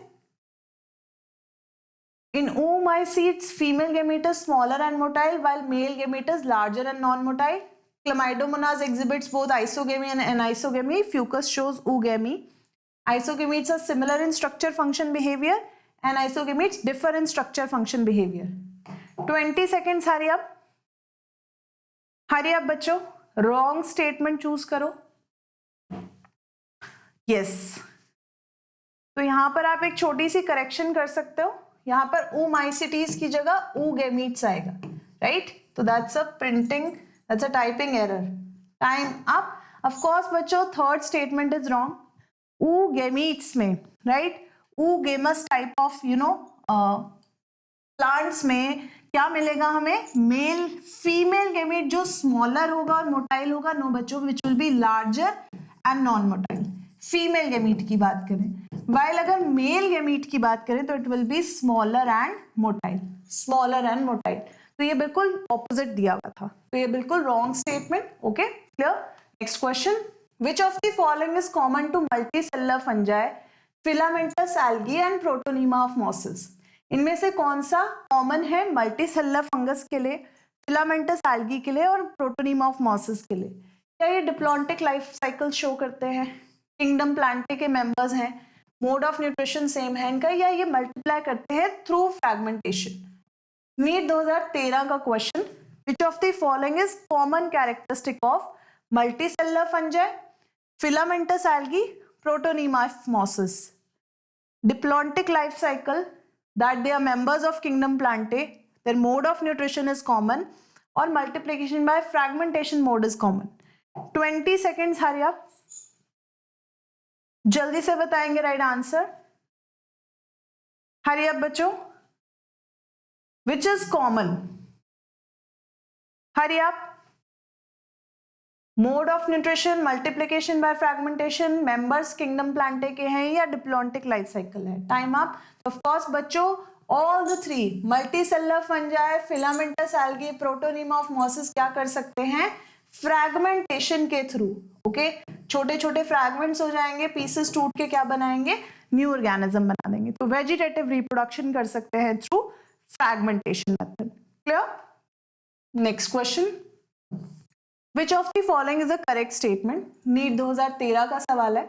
In oocytes, female gamete is smaller and motile, while male gamete is larger and non-motile. Chlamydomonas exhibits both isogamy and anisogamy. Fucus shows oogamy. Isogametes are similar in structure, function, behavior, and isogametes differ in structure, function, behavior. 20 seconds, hurry up. Hurry up, बच्चों. Wrong statement choose करो. Yes. तो यहां पर आप एक छोटी सी correction कर सकते हो. यहां पर oocytes की जगह oogametes आएगा, राइट? तो that's a printing, that's a typing error. Time up. Of course बच्चों, third statement is wrong. oogametes में, right, oogamous type of plants में क्या मिलेगा हमें? मेल फीमेल गेमेट जो स्मॉलर होगा और मोटाइल होगा. नो बच्चों, which will be larger and non motile. Female gamete की बात करें, वाइल अगर मेल गेमीट की बात करें तो it will be smaller and motile. Smaller and motile. तो ये बिल्कुल ऑपोजिट दिया हुआ था, तो ये बिल्कुल wrong statement. Okay, clear? Next question. Which of the following is common to multicellular fungi, filamentous algae and protonema of mosses? इनमें से कौन सा कॉमन है मल्टीसेलुलर फंगस के लिए, फिलामेंटस एल्गी के लिए और प्रोटोनीमा ऑफ मॉसेस के लिए? क्या ये डिप्लॉन्टिक लाइफ साइकिल शो करते हैं, किंगडम प्लांटे के मेंबर्स हैं, मोड ऑफ न्यूट्रिशन सेम है इनका, या ये मल्टीप्लाई करते हैं थ्रू फ्रैगमेंटेशन? नीट 2013 का question. Which of the following is common characteristic of multicellular fungi, filamentous algae, protonema of mosses? Diplontic life cycle, that they are members of kingdom Plantae, their mode of nutrition is common, or multiplication by fragmentation mode is common. 20 seconds, hurry up. जल्दी से बताएंगे right answer. Hurry up बच्चों. Which is common? Hurry up. Mode of nutrition, multiplication bye fragmentation, members kingdom Plantae के हैं या diplontic life cycle है? Time up. Of course बच्चों, all the three, multicellular fungi, filamentous algae, protonema of mosses क्या कर सकते हैं? Fragmentation के थ्रू. ओके, छोटे छोटे फ्रैगमेंट्स हो जाएंगे, पीसेस टूट के क्या बनाएंगे? न्यू ऑर्गेनिज्म बना देंगे. तो वेजिटेटिव रिप्रोडक्शन कर सकते हैं through fragmentation method. Clear? Next question. Which of the following is a correct statement? NEET 2013 का सवाल है.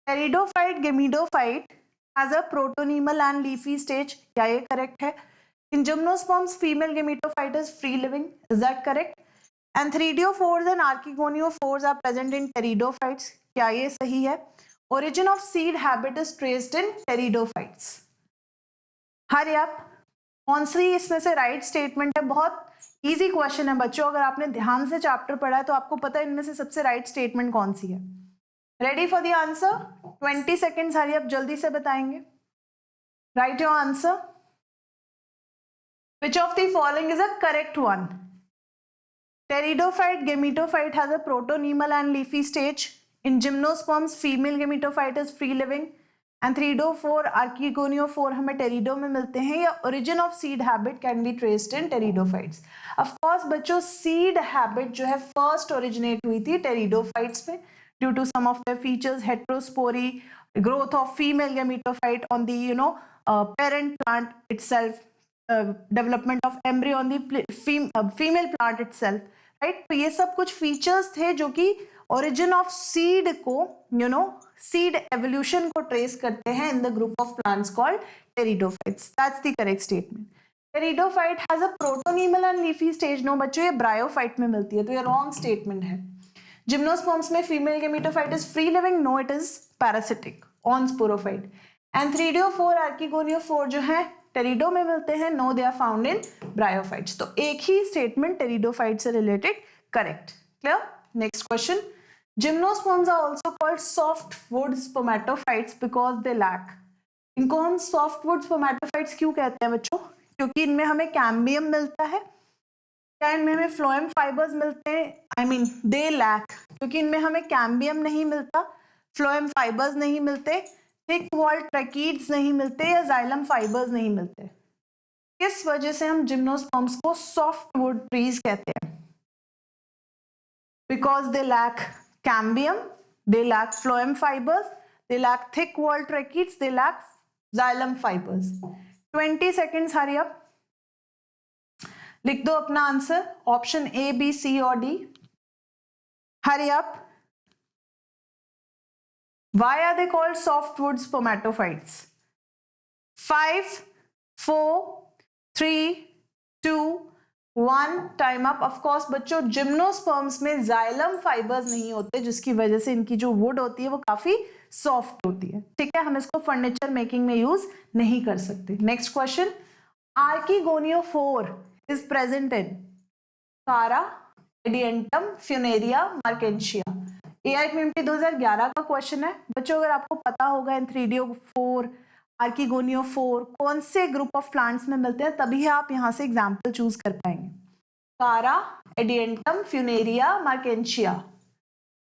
Pteridophyte gametophyte has a protonemal and leafy stage. क्या ये करेक्ट है? In gymnosperms, female gametophyte is free living. Is that correct? Antheridophores and archegoniophores are present in pteridophytes. क्या ये सही है? Origin of seed habit is traced in pteridophytes. Hurry up. कौन सी इसमें से राइट स्टेटमेंट है? बहुत इजी क्वेश्चन है बच्चों, अगर आपने ध्यान से चैप्टर पढ़ा है तो आपको पता है इनमें से सबसे राइट स्टेटमेंट कौन सी है. Ready for the answer? 20 seconds, hurry up, जल्दी से बताएंगे. Right your answer. Which of the following is a correct one? Pteridophyte gametophyte has a protonemal and leafy stage. In gymnosperms, female gametophyte is free living. Antheridophore, archegoniophore हमें टेरिडो में मिलते हैं, या origin of seed habit can be traced in pteridophytes. Of course बच्चों, seed habit जो है first originate हुई थी pteridophytes में, due to some of their features, heterospory, growth of female gametophyte on the parent plant itself, development of embryo on the female plant itself, right? तो ये सब कुछ features थे जो कि origin of seed को seed evolution को trace करते हैं in the group of plants called pteridophytes. That's the correct statement. Pteridophyte has a protonemal and leafy stage. No बच्चों, ये bryophyte में मिलती है, तो ये wrong statement है. Gymnosperms में female gametophyte is free living. No, it is parasitic on sporophyte. Antheridophore, archegoniophore जो है टेरिडो में मिलते हैं. No, they are found in bryophytes. तो एक ही statement टेरिडोफाइट से related correct. Clear? Next question. Gymnosperms are also called softwood spermatophytes because they lack. इनको हम softwood spermatophytes क्यों कहते हैं बच्चों? क्योंकि इनमें हमें कैम्बियम मिलता है. क्या इनमें हमें फ्लोएम फाइबर्स मिलते हैं? I mean they lack, क्योंकि इनमें हमें कैम्बियम नहीं मिलता, फ्लोएम फाइबर्स नहीं मिलते, थिक वॉल ट्रैकीड्स नहीं मिलते या जाइलम फाइबर्स नहीं मिलते? किस वजह से हम जिम्नोस्पर्म्स को सॉफ्टवुड ट्रीज कहते हैं? Because they lack cambium, they lack phloem fibers, they lack thick wall tracheids, they lack xylem fibers. 20 seconds, hurry up. लिख दो अपना answer, option A, B, C और D. Hurry up. Why are they called softwood spermatophytes? 5, 4, 3, 2, 1, time up. Of course बच्चों, gymnosperms में xylem fibres नहीं होते, जिसकी वजह से इनकी जो वुड होती है वो काफी सॉफ्ट होती है. ठीक है, हम इसको फर्नीचर मेकिंग में यूज नहीं कर सकते. Next question, archegoniophore is present in chara, adiantum, Funaria, Marchantia. AIPMT 2011 का क्वेश्चन है बच्चों. अगर आपको पता होगा एंथ्रीडियोफोर, आर्किगोनियोफोर कौन से ग्रुप ऑफ प्लांट्स में मिलते हैं, तभी आप यहां से एग्जाम्पल चूज कर पाएंगे. कारा, एडियंटम, फ्यूनेरिया, मार्केंशिया.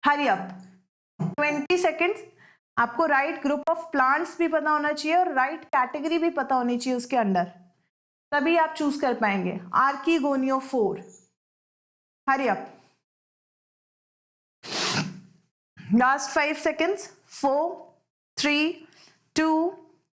हरी अप, 20 सेकेंड्स. आपको राइट ग्रुप ऑफ प्लांट्स भी पता होना चाहिए और राइट कैटेगरी भी पता होनी चाहिए उसके अंडर, तभी आप चूज कर पाएंगे. Archegoniophore. Hurry up, last 5 seconds. 4, 3, 2,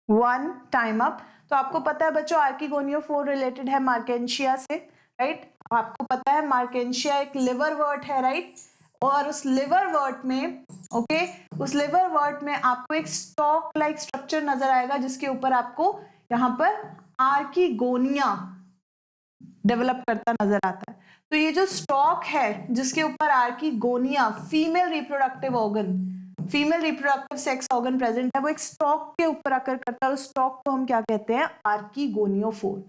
1, time up. तो आपको पता है बच्चों आर्किगोनियोफोर रिलेटेड है मार्केंशिया से, राइट. आपको पता है मार्केंशिया एक लिवरवर्ट है, राइट. और उस लिवरवर्ट में, ओके, उस लिवरवर्ट में आपको एक स्टॉक लाइक स्ट्रक्चर नजर आएगा जिसके ऊपर आपको यहाँ पर आर्किगोनिया डेवलप करता नजर आता है. तो ये जो स्टॉक है जिसके ऊपर archegonia, female reproductive organ, female reproductive sex organ present है, वो एक स्टॉक के ऊपर आकर करता है. उस स्टॉक को हम क्या कहते हैं? Archegoniophore.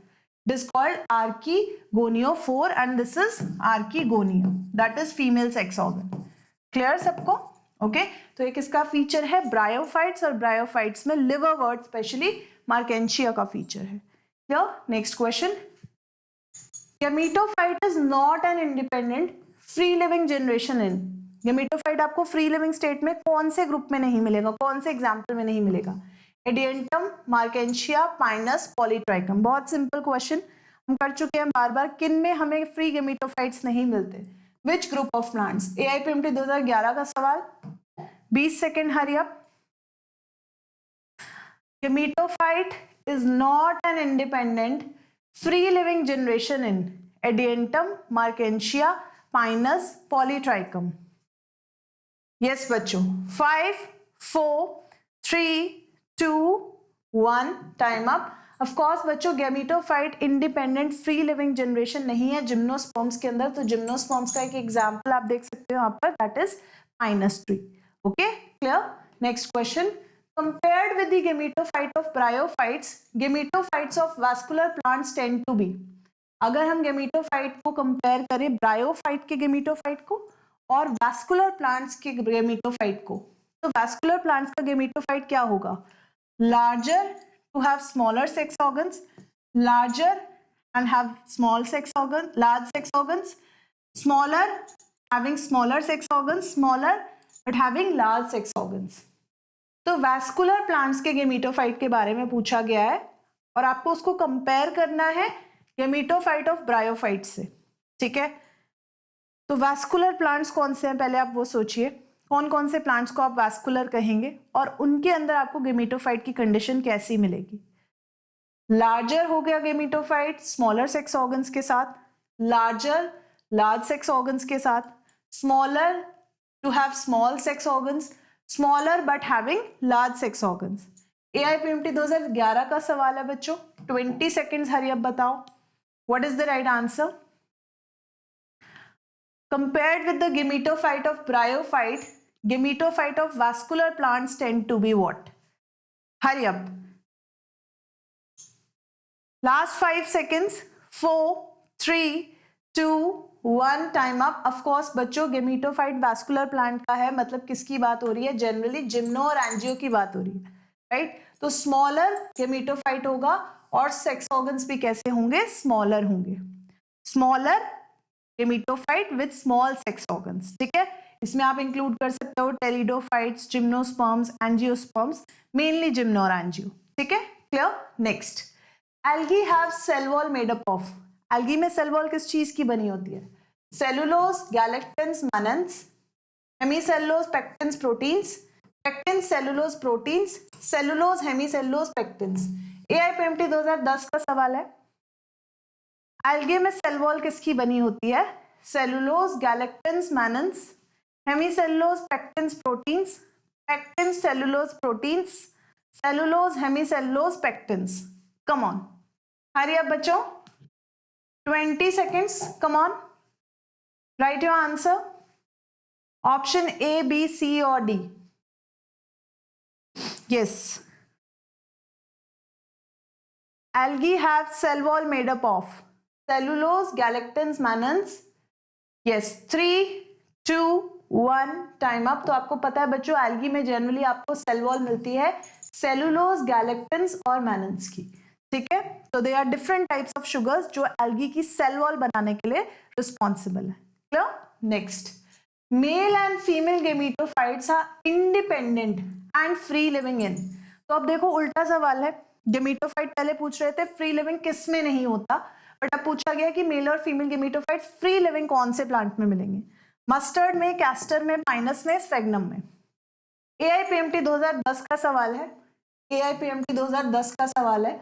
It is called archegoniophore and this is archegonia, that is female sex organ. Clear सबको? ओके. तो एक इसका फीचर है ब्रायोफाइट्स, और ब्रायोफाइट्स में लिवरवर्ट स्पेशली मार्केंशिया का फीचर है. Clear? Next question, gametophyte is not an independent free living generation in. Gametophyte आपको फ्री लिविंग स्टेट में कौन से ग्रुप में नहीं मिलेगा, कौन से एग्जाम्पल में नहीं मिलेगा? Adiantum, Marchantia, Pinus, Polytrichum. बहुत सिंपल क्वेश्चन हम कर चुके हैं बार बार. किन में हमें फ्री गेमेटोफाइट्स नहीं मिलते? विच ग्रुप ऑफ प्लांट्स? AIPMT 2011 का सवाल. 20 second, hurry up. Gametophyte is not an independent free living generation in Adiantum, Marchantia, Pinus, Polytrichum. Yes बच्चों. 5, 4, 3, 2, 1, टाइम अप. ऑफ कोर्स बच्चों gametophyte independent free living generation नहीं है gymnosperms के अंदर. तो gymnosperms का एक एग्जांपल आप देख सकते हो यहाँ पर, that is Pinus tree. Okay, clear? Next question, compared with the gametophyte of bryophytes, gametophytes of vascular plants tend to be. अगर हम गेमेटोफाइट को कंपेयर करें ब्रायोफाइट के गेमेटोफाइट को और वैस्कुलर प्लांट्स के गेमेटोफाइट को, तो वैस्कुलर प्लांट्स का गेमेटोफाइट क्या होगा? Larger to have smaller sex organs, larger and have small sex organ, large sex organs, smaller having smaller sex organs, smaller but having large sex organs. तो vascular plants के gametophyte के बारे में पूछा गया है और आपको उसको कंपेयर करना है गेमेटोफाइट ऑफ ब्रायोफाइट से. ठीक है, तो वैस्कुलर प्लांट्स कौन से हैं पहले आप वो सोचिए. कौन कौन से प्लांट्स को आप वैस्कुलर कहेंगे और उनके अंदर आपको गेमेटोफाइट की कंडीशन कैसी मिलेगी? लार्जर हो गया गेमेटोफाइट स्मॉलर सेक्स ऑर्गन्स के साथ, लार्जर लार्ज सेक्स ऑर्गन्स के साथ, smaller to have small sex organs, smaller but having large sex organs. AIPMT 2011 का सवाल है बच्चों. 20 सेकेंड्स, हरी अब बताओ. What is the right answer? Compared with the gametophyte of bryophyte, gametophyte of vascular plants tend to be what? Hurry up. Last 5 seconds. 4, 3, 2, 1, time up. Of course बच्चों gametophyte vascular plant का है, मतलब किसकी बात हो रही है? जनरली जिम्नो और एंजियो की बात हो रही है, राइट. तो स्मॉलर गेमेटोफाइट होगा और सेक्स ऑर्गन्स भी कैसे होंगे? स्मॉलर होंगे. Smaller gametophyte with small sex organs. ठीक है, इसमें आप इंक्लूड कर सकते हो pteridophytes, gymnosperms, angiosperms, mainly gymno और एंजियो। ठीक है, clear. Next, algae have cell wall made up of. Algae में सेल वॉल किस चीज की बनी होती है? Cellulose, galactans, mannans, hemicellulose, pectins, proteins, pectin, cellulose, proteins, cellulose, hemicellulose, pectins. AIPMT 2010 का सवाल है। एल्गे में सेल वॉल किसकी बनी होती है? Cellulose, galactans, mannans, hemicellulose, pectins, proteins, pectins, cellulose, proteins, cellulose, hemicellulose, pectins. Come on, hurry up बच्चों, 20 seconds, come on, write your answer. Option A, B, C or D? Yes, algae have cell wall made up of cellulose, galactans, mannans. Yes, 3, 2, 1, time up. तो आपको पता है बच्चों, algae में generally आपको cell wall मिलती है सेलुलोज, गैलेक्टन्स और मैनन्स की। ठीक है, तो they are different types of sugars जो एल्गी की सेल वॉल बनाने के लिए रिस्पॉन्सिबल है। Clear. Next, male and female gametophytes are independent and free living in. तो अब देखो उल्टा सवाल है, गेमेटोफाइट पहले पूछ रहे थे फ्री लिविंग किस में नहीं होता, बट अब पूछा गया कि मेल और फीमेल गेमेटोफाइट फ्री लिविंग कौन से प्लांट में मिलेंगे? मस्टर्ड में, कैस्टर में, पाइनस में, स्फेग्नम में। AIPMT 2010 का सवाल है। AIPMT 2010 का सवाल है,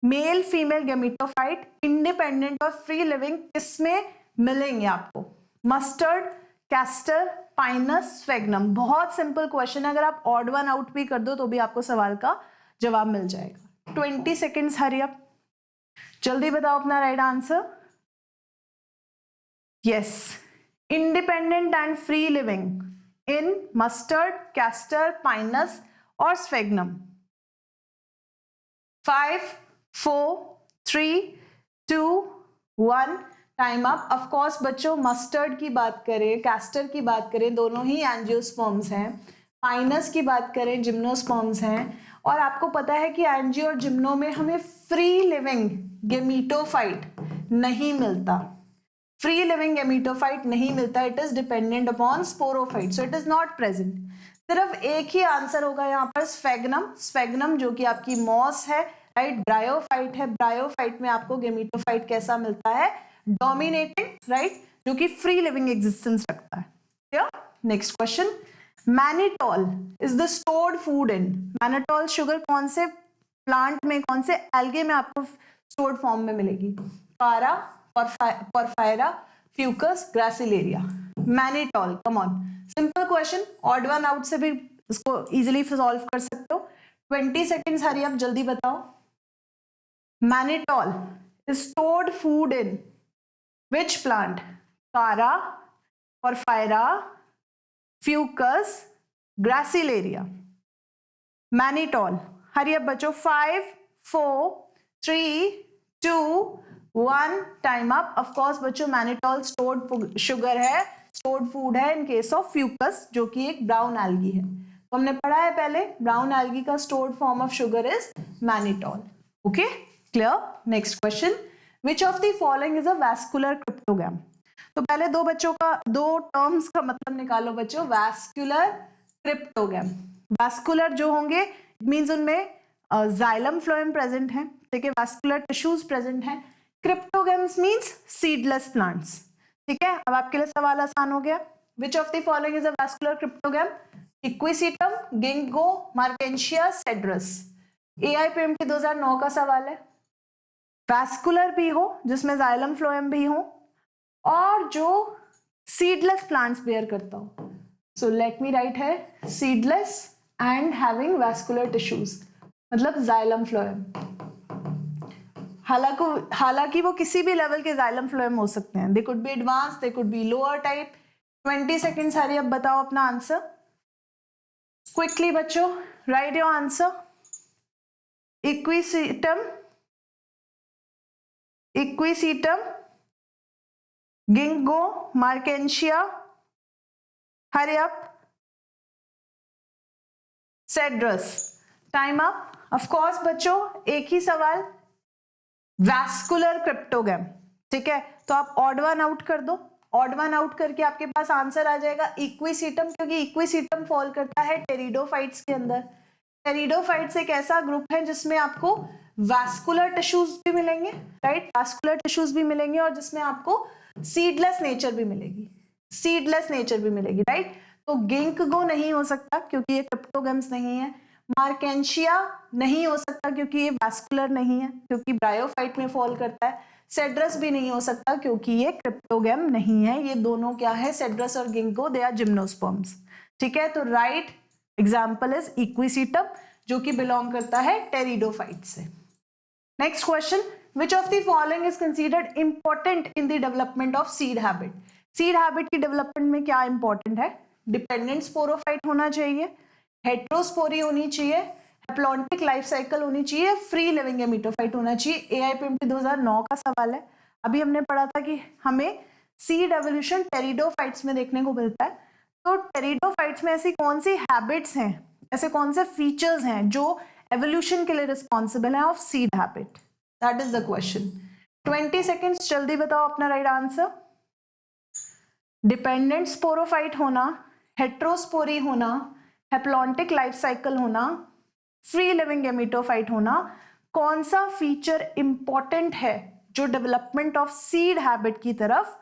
मेल फीमेल गेमेटोफाइट इंडिपेंडेंट और फ्री लिविंग किसमें मिलेंगे आपको? Mustard, castor, Pinus, स्फेग्नम। बहुत सिंपल क्वेश्चन है, अगर आप ऑड वन आउट भी कर दो तो भी आपको सवाल का जवाब मिल जाएगा। 20 सेकेंड्स, हरी अप, जल्दी बताओ अपना right answer. Yes, independent and free living in mustard, castor, pinus और sphagnum. 5, 4, 3, 2, 1, time up. Of course बच्चों, मस्टर्ड की बात करें, कैस्टर की बात करें, दोनों ही एंजियोस्पर्म्स हैं। पाइनस की बात करें, जिम्नोस्पर्म्स हैं। और आपको पता है कि एंजियो और जिम्नो में हमें फ्री लिविंग गेमेटोफाइट नहीं मिलता। फ्री लिविंग गेमेटोफाइट नहीं मिलता, it is dependent upon sporophyte, so it is not present. सिर्फ एक ही आंसर होगा यहाँ पर, स्फेग्नम। स्फेग्नम जो कि आपकी मॉस है, राइट, ब्रायोफाइट है। ब्रायोफाइट में आपको गेमेटोफाइट कैसा मिलता है? डोमिनेटिंग, राइट, जो कि फ्री लिविंग एग्जिस्टेंस रखता है। Next question, mannitol is the stored food in. Mannitol sugar कौन से प्लांट में, कौन से एल्गे में आपको स्टोर्ड फॉर्म में मिलेगी? पारा, porphyra, fucus, gracilaria. Mannitol, come on, simple question, odd one out से भी इसको इजीली सॉल्व कर सकते हो। 20 सेकेंड्स, हरी आप जल्दी बताओ। Mannitol is stored food in which plant? पारा, porphyra, फ्यूकस, ग्रासिलेरिया। मैनिटॉल, हरी अब बच्चों, 5, 4, 3, 2, 1, टाइम अप। ऑफ कोर्स बच्चों, मैनिटॉल स्टोर्ड शुगर है, स्टोर्ड फूड है इन केस ऑफ फ्यूकस, जो कि एक ब्राउन एल्गी है। तो हमने पढ़ा है पहले, ब्राउन एल्गी का stored form of sugar is mannitol. Okay, clear. Next question, which of the following is a vascular cryptogram. तो पहले दो बच्चों का, दो टर्म्स का मतलब निकालो बच्चों। Vascular, cryptogram. वैस्कुलर जो होंगे, इट मींस उनमें जाइलम फ्लोएम प्रेजेंट है, ठीक है, वैस्कुलर टिश्यूज प्रेजेंट है। क्रिप्टोग्राम्स मींस सीडलेस प्लांट्स। ठीक है, अब आपके लिए सवाल आसान हो गया। विच of the following is a vascular cryptogram? Equisetum, गिंगो, Marchantia, cedrus. AIPMT 2009 का सवाल है। वैस्कुलर भी हो, जिसमें जाइलम फ्लोएम भी हो, और जो सीडलेस प्लांट्स बेयर करता हो। सो लेट मी राइट है, seedless and having vascular tissues, मतलब जाइलम फ्लोएम। हालांकि वो किसी भी लेवल के जाइलम फ्लोएम हो सकते हैं, they could be advance, they could be lower type. 20 second, सारी अब बताओ अपना आंसर क्विकली बच्चों, right your answer. Equisetum, गिंगो, Marchantia, hurry up, cedrus. Time up. Of course बच्चों, एक ही सवाल, वैस्कुलर क्रिप्टोग्राम। ठीक है, तो आप ऑड वन आउट कर दो। ऑड वन आउट करके आपके पास आंसर आ जाएगा इक्विसीटम, क्योंकि इक्विसीटम फॉल करता है टेरिडोफाइट्स के अंदर। टेरिडोफाइट्स एक ऐसा ग्रुप है जिसमें आपको वैस्कुलर टिश्यूज भी मिलेंगे, राइट, वैस्कुलर टिश्यूज भी मिलेंगे, और जिसमें आपको सीडलेस नेचर भी मिलेगी, सीडलेस नेचर भी मिलेगी, राइट। तो गिंकगो नहीं हो सकता क्योंकि ये क्रिप्टोगम्स नहीं है, मार्केंशिया नहीं हो सकता क्योंकि ये वैस्कुलर नहीं है, क्योंकि ब्रायोफाइट में फॉल करता है, सेड्रस भी नहीं हो सकता क्योंकि ये क्रिप्टोगम नहीं है। ये दोनों क्या है, सेड्रस और गिंको, दे आर जिम्नोस्पर्म्स, ठीक है। तो राइट एग्जाम्पल इज इक्विसीटम, जो कि बिलोंग करता है टेरिडोफाइट से। Next question, which of the following is considered important in the development of seed habit. Seed habit की डेवलपमेंट में क्या इंपॉर्टेंट है, डिपेंडेंट स्पोरोफाइट होना चाहिए, हेट्रोस्पोरी होनी चाहिए, हैप्लॉन्टिक लाइफ साइकिल होनी चाहिए, फ्री लिविंग गेमेटोफाइट होना चाहिए। AIPMT 2009 का सवाल है। अभी हमने पढ़ा था कि हमें सीड एवोल्यूशन टेरिडोफाइट्स में देखने को मिलता है। तो टेरिडोफाइट्स में ऐसी कौन सी हैबिट्स हैं, ऐसे कौन से फीचर्स हैं जो एवोल्यूशन के लिए रिस्पॉन्सिबल है of seed habit, that is the question. 20 seconds, जल्दी बताओ अपना राइट आंसर। डिपेंडेंट स्पोरोफाइट होना, हेट्रोस्पोरी होना, हैप्लॉन्टिक लाइफ साइकिल होना, फ्री लिविंग गेमेटोफाइट होना, कौन सा फीचर इंपॉर्टेंट है जो डेवलपमेंट ऑफ सीड हैबिट की तरफ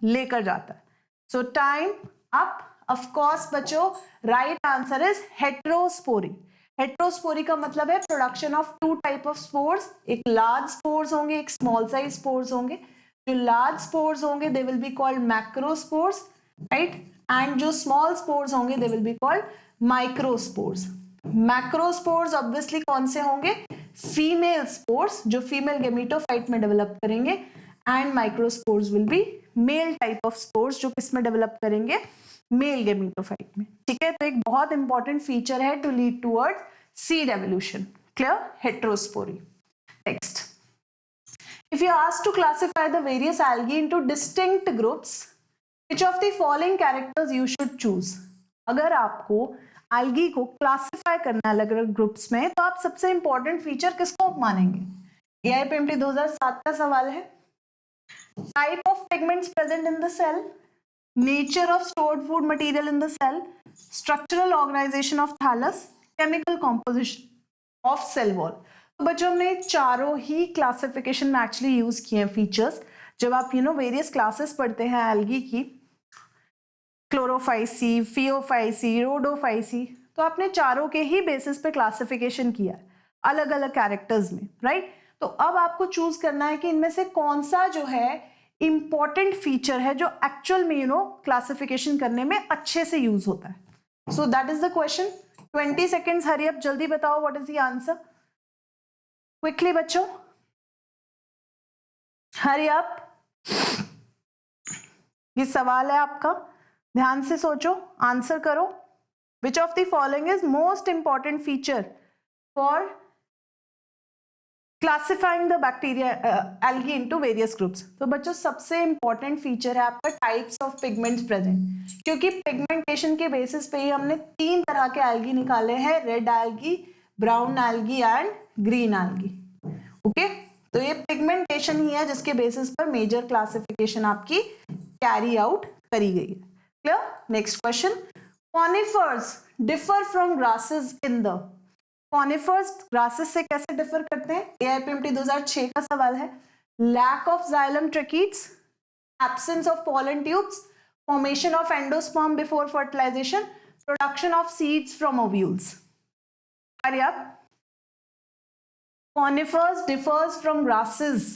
लेकर जाता है। So time up. Of course बच्चों, right answer is heterospory. Heterospory का मतलब है production of two type of spores, एक लार्ज स्पोर्स होंगे, एक स्मॉल साइज स्पोर्स होंगे। जो लार्ज स्पोर्स होंगे they will be called macrospores, right, and जो स्मॉल स्पोर्स होंगे they will be called microspores. Macrospores obviously कौन से होंगे, फीमेल स्पोर्स जो फीमेल गेमेटोफाइट में डेवलप करेंगे, and microspores will be male type of spores जो किसमें डेवलप करेंगे, मेल गेमेटोफाइट में, ठीक है। तो एक बहुत इंपॉर्टेंट फीचर है to lead towards seed evolution, clear, heterospory. Next, if you are asked to classify the various algae into distinct groups, which of the following characters you should choose। अगर आपको algae को classify करना है अलग अलग groups में, तो आप सबसे इंपॉर्टेंट फीचर किसको मानेंगे। AIPMT 2007 का सवाल है। Type of pigments present in the cell, nature of stored food material in the cell, structural organisation of thallus, chemical composition of cell wall. तो बच्चों हमने चारों ही क्लासिफिकेशन में एक्चुअली यूज किए हैं फीचर्स। जब आप वेरियस क्लासेस पढ़ते हैं एल्गी की, क्लोरोफाइसी, फियोफाइसी, रोडोफाइसी, तो आपने चारों के ही बेसिस पे क्लासिफिकेशन किया अलग अलग कैरेक्टर्स में, राइट। तो अब आपको चूज करना है कि इनमें से कौन सा जो है इंपॉर्टेंट फीचर है जो एक्चुअल में क्लासिफिकेशन करने में अच्छे से यूज होता है। So that is the question. 20 seconds, hurry up, जल्दी बताओ what is the answer quickly बच्चों, हरी अप। ये सवाल है आपका, ध्यान से सोचो, आंसर करो। विच of the following is most important feature for classifying the bacteria algae into various groups. तो बच्चों सबसे इंपॉर्टेंट फीचर है आपका टाइप्स ऑफ पिगमेंट्स प्रेजेंट, क्योंकि पिगमेंटेशन के बेसिस पे ही हमने 3 तरह के एल्गी निकाले हैं, red algae, brown algae and green algae, okay. तो ये पिगमेंटेशन ही है जिसके बेसिस पर मेजर क्लासिफिकेशन आपकी कैरी आउट करी गई है, clear. Next question, conifers differ from grasses in the. Conifers grasses से कैसे डिफर करते हैं, AIPMT 2006 का सवाल है। Lack of xylem tracheids, absence of pollen tubes, formation of endosperm before fertilization, production of seeds from ovules. Hurry up. Conifers differs from grasses.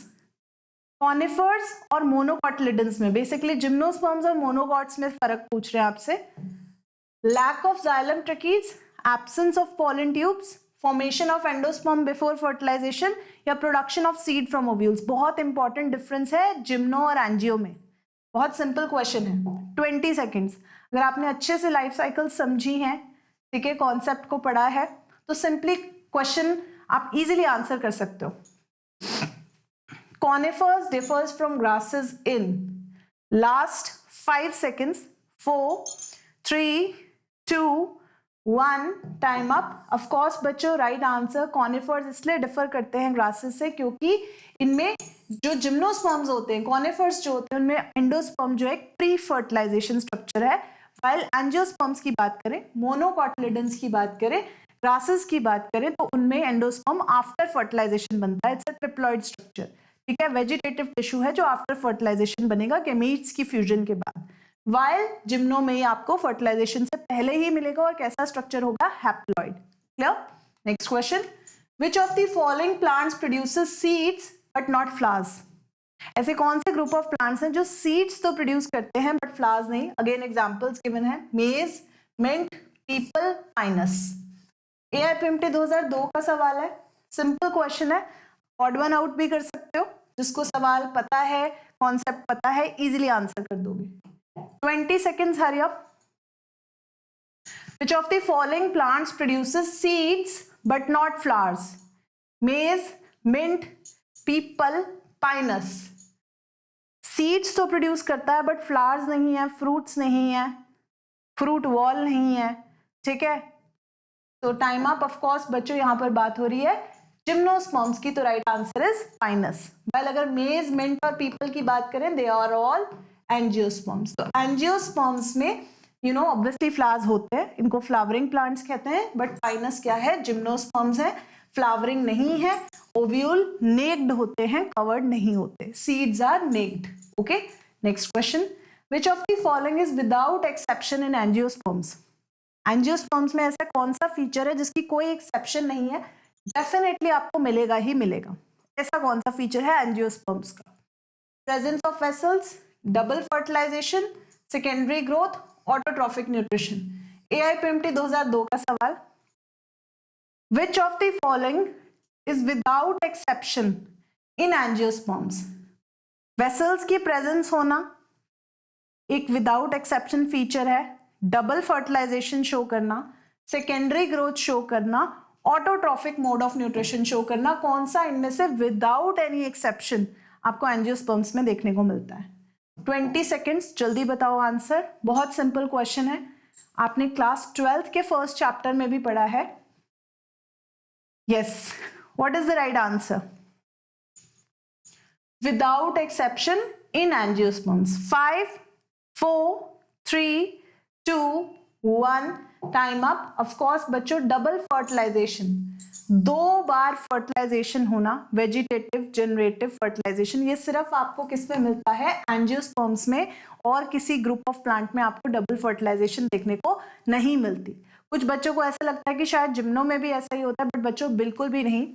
Conifers और monocotyledons में, basically gymnosperms और मोनोकॉट्स में फर्क पूछ रहे हैं आपसे। Lack of xylem tracheids, absence of pollen tubes, formation of endosperm before fertilization या production of seed from ovules. बहुत इंपॉर्टेंट डिफरेंस है जिम्नो और एंजियो में। बहुत सिंपल क्वेश्चन है। 20 सेकेंड्स। अगर आपने अच्छे से लाइफ साइकिल समझी है, ठीक है, कॉन्सेप्ट को पढ़ा है, तो सिंपली क्वेश्चन आप इजीली आंसर कर सकते हो। Conifers differs from grasses in last 5 seconds, 4, 3, 2, 1, time up। Of course बच्चों राइट आंसर, कॉनिफर्स इसलिए डिफर करते हैं ग्रासेस से क्योंकि इनमें जो जिम्नोस्पर्म्स होते हैं, कॉनिफर्स जो होते हैं, उनमें एंडोस्पर्म जो एक प्री फर्टिलाइजेशन स्ट्रक्चर है, वाइल एंजियोस्पर्म्स की बात करें, मोनोकॉटिलिडन्स की बात करें, ग्रासेस की बात करें, तो उनमें एंडोस्पर्म आफ्टर फर्टिलाइजेशन बनता है। इट्स अ ट्रिप्लॉइड स्ट्रक्चर, ठीक है, वेजिटेटिव टिश्यू है जो आफ्टर फर्टिलाइजेशन बनेगा गैमीट्स की फ्यूजन के बाद। वाइल जिम्नो में आपको फर्टिलाइजेशन से पहले ही मिलेगा, और कैसा स्ट्रक्चर होगा, haploid. Clear? Next question, which of the following plants produces seeds but not flowers? ऐसे कौन से ग्रुप ऑफ प्लांट्स हैं जो सीड्स तो प्रोड्यूस करते हैं बट फ्लावर्स नहीं? अगेन एग्जांपल्स गिवन है, मेज, मिंट, पीपल, पाइनस। AIPMT 2002 का सवाल है, सिंपल क्वेश्चन है, ऑड वन आउट भी कर सकते हो, जिसको सवाल पता है, कॉन्सेप्ट पता है, इजीली आंसर कर दोगे। 20 seconds, hurry up. Which of the following plants produces seeds but not flowers? Maize, mint, people, pinus. Seeds तो produce करता है but flowers नहीं है, fruits नहीं है, fruit wall नहीं है, ठीक है? तो टाइम अप। ऑफ कोर्स बच्चों यहाँ पर बात हो रही है जिम्नोस्पर्म्स की, तो right answer is Pinus. Well अगर मेज, मिंट और पीपल की बात करें, दे आर ऑल एंजियोस्पर्म्स। तो एंजियोस्पर्म्स में यू नो ऑब्वियसली फ्लावर्स होते हैं, इनको फ्लावरिंग प्लांट्स कहते हैं, बट पाइनस क्या है, जिम्नोस्पर्म्स है, फ्लावरिंग नहीं है, ओव्यूल नेक्ड होते हैं, कवर्ड नहीं होते, seeds are naked. Okay, next question, which of the following is without exception in angiosperms? Angiosperms में ऐसा कौन सा फीचर है जिसकी कोई एक्सेप्शन नहीं है, डेफिनेटली आपको मिलेगा ही मिलेगा? ऐसा कौन सा फीचर है एंजियोस्पर्म्स का? Presence of vessels, double fertilisation, secondary growth, autotrophic nutrition. AIPMT 2002 का सवाल, which of the following is without exception in angiosperms? Vessels की प्रेजेंस होना एक विदाउट एक्सेप्शन फीचर है, डबल फर्टिलाइजेशन शो करना, सेकेंडरी ग्रोथ शो करना, autotrophic mode of nutrition show करना, कौन सा इनमें से विदाउट एनी एक्सेप्शन आपको एंजियोस्पर्म्स में देखने को मिलता है? 20 सेकेंड्स, जल्दी बताओ आंसर। बहुत सिंपल क्वेश्चन है, आपने क्लास 12th के फर्स्ट चैप्टर में भी पढ़ा है। Yes, what is the right answer? Without exception in angiosperms. 5, 4, 3, 2, 1, time up. Of course बच्चों, डबल फर्टिलाइजेशन, 2 बार फर्टिलाइजेशन होना, वेजिटेटिव जनरेटिव फर्टिलाइजेशन, ये सिर्फ आपको किस में मिलता है, एंजियोस्पर्म्स में, और किसी ग्रुप ऑफ प्लांट में आपको डबल फर्टिलाइजेशन देखने को नहीं मिलती। कुछ बच्चों को ऐसा लगता है कि शायद जिम्नो में भी ऐसा ही होता है, बट बच्चों बिल्कुल भी नहीं।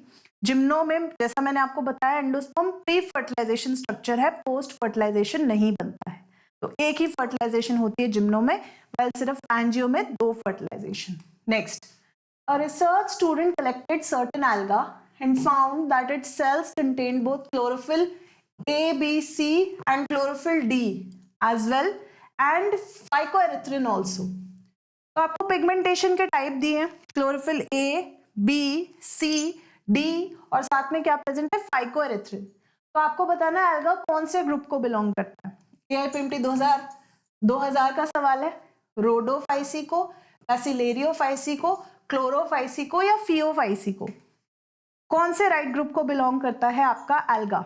जिम्नो में जैसा मैंने आपको बताया, एंडोस्पर्म प्री फर्टिलाइजेशन स्ट्रक्चर है, पोस्ट फर्टिलाइजेशन नहीं बनता है, तो एक ही फर्टिलाइजेशन होती है जिम्नो में, वेल सिर्फ एंजियो में 2 fertilisation. Next, a research student collected certain alga and found that its cells contained both chlorophyll A, B, C and chlorophyll D as well and phycoerythrin also. तो आपको pigmentation के type दिए हैं, chlorophyll A, B, C, D और साथ में क्या present है, फाइकोएरिथ्रिन। तो आपको बताना है एल्गा कौन से ग्रुप को बिलोंग करता है। AIPMT 2000 का सवाल है, रोडोफाइसी को, बैसिलेरियोफाइसी को, क्लोरोफाइसी को या फियोफाइसी को? कौन से राइट ग्रुप को बिलोंग करता है आपका alga?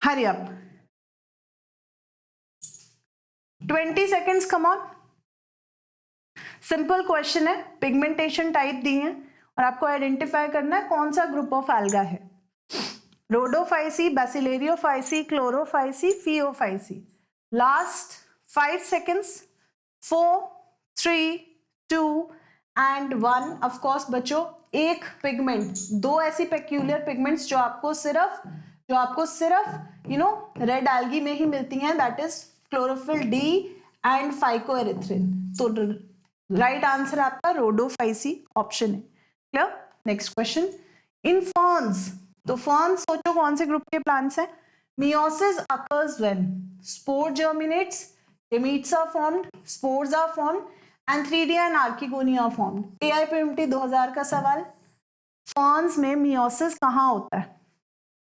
Hurry up, 20 seconds, come on. Simple question है, पिगमेंटेशन टाइप दी है और आपको आइडेंटिफाई करना है कौन सा ग्रुप ऑफ एल्गा है। Rhodophyceae, bacillariophyceae, chlorophyceae, phaeophyceae. Last 5 seconds, 4, 3, 2 and 1। Of course बच्चों, एक पिगमेंट, 2 ऐसी पेक्यूलियर पिगमेंट्स जो आपको सिर्फ यू नो रेड एल्गी में ही मिलती हैं, that is chlorophyll d and phycoerythrin. तो राइट आंसर आपका रोडोफाइसी ऑप्शन है। Clear? Next question, in ferns, तो फर्न्स सोचो कौन से ग्रुप के प्लांट्स हैं। Meiosis occurs when spore germinates, gametes are formed, spores are formed and 3D and archegonia are formed. AIPMT 2000 का सवाल, फर्न्स में मियोसिस कहाँ होता है?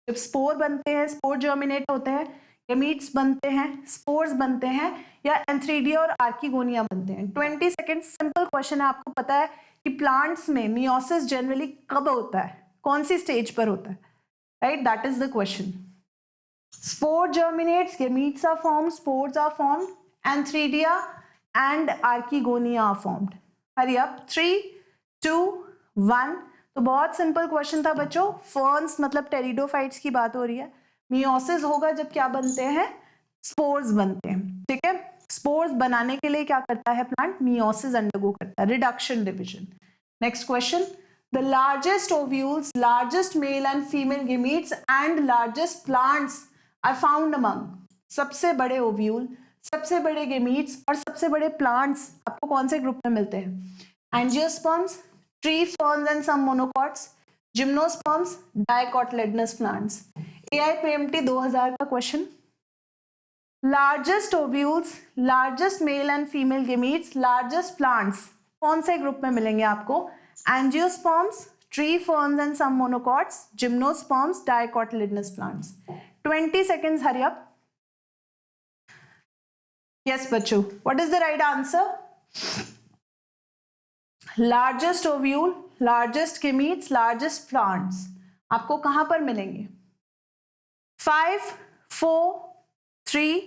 जब स्पोर बनते हैं, स्पोर जर्मिनेट होते हैं, गेमीट्स बनते हैं, स्पोर्स बनते हैं, या एंथ्रीडिया और आर्किगोनिया बनते हैं। 20 सेकेंड, सिंपल क्वेश्चन है, आपको पता है कि प्लांट्स में मियोसिस जनरली कब होता है, कौन सी स्टेज पर होता है? right? That is the question. Spore germinates, gametes are formed, spores are formed, antheridia and archegonia are formed. Hurry up. 3, 2, 1. तो बहुत सिंपल क्वेश्चन था बच्चों. फर्न्स मतलब टेरिडोफाइट्स की बात हो रही है. मियोसिस होगा जब क्या बनते हैं, स्पोर्स बनते हैं. ठीक है. स्पोर्स बनाने के लिए क्या करता है प्लांट, मियोसिस अंडरगो करता है, reduction division. Next question. The largest ovules, largest male and female gametes and largest plants are found among. सबसे बड़े ओव्यूल, सबसे बड़े गेमीट्स और सबसे बड़े प्लांट्स आपको कौन से ग्रुप में मिलते हैं? Angiosperms, tree ferns and some monocots, gymnosperms, dicotyledonous plants. AIPMT 2000 का question. Largest ovules, largest male and female gametes, largest plants कौन से ग्रुप में मिलेंगे आपको? Angiosperms, tree ferns and some monocots, gymnosperms, dicotyledonous plants. 20 seconds, hurry up. Yes, बच्चों. What is the right answer? Largest ovule, largest gametes, largest plants. आपको कहां पर मिलेंगे? 5, 4, 3,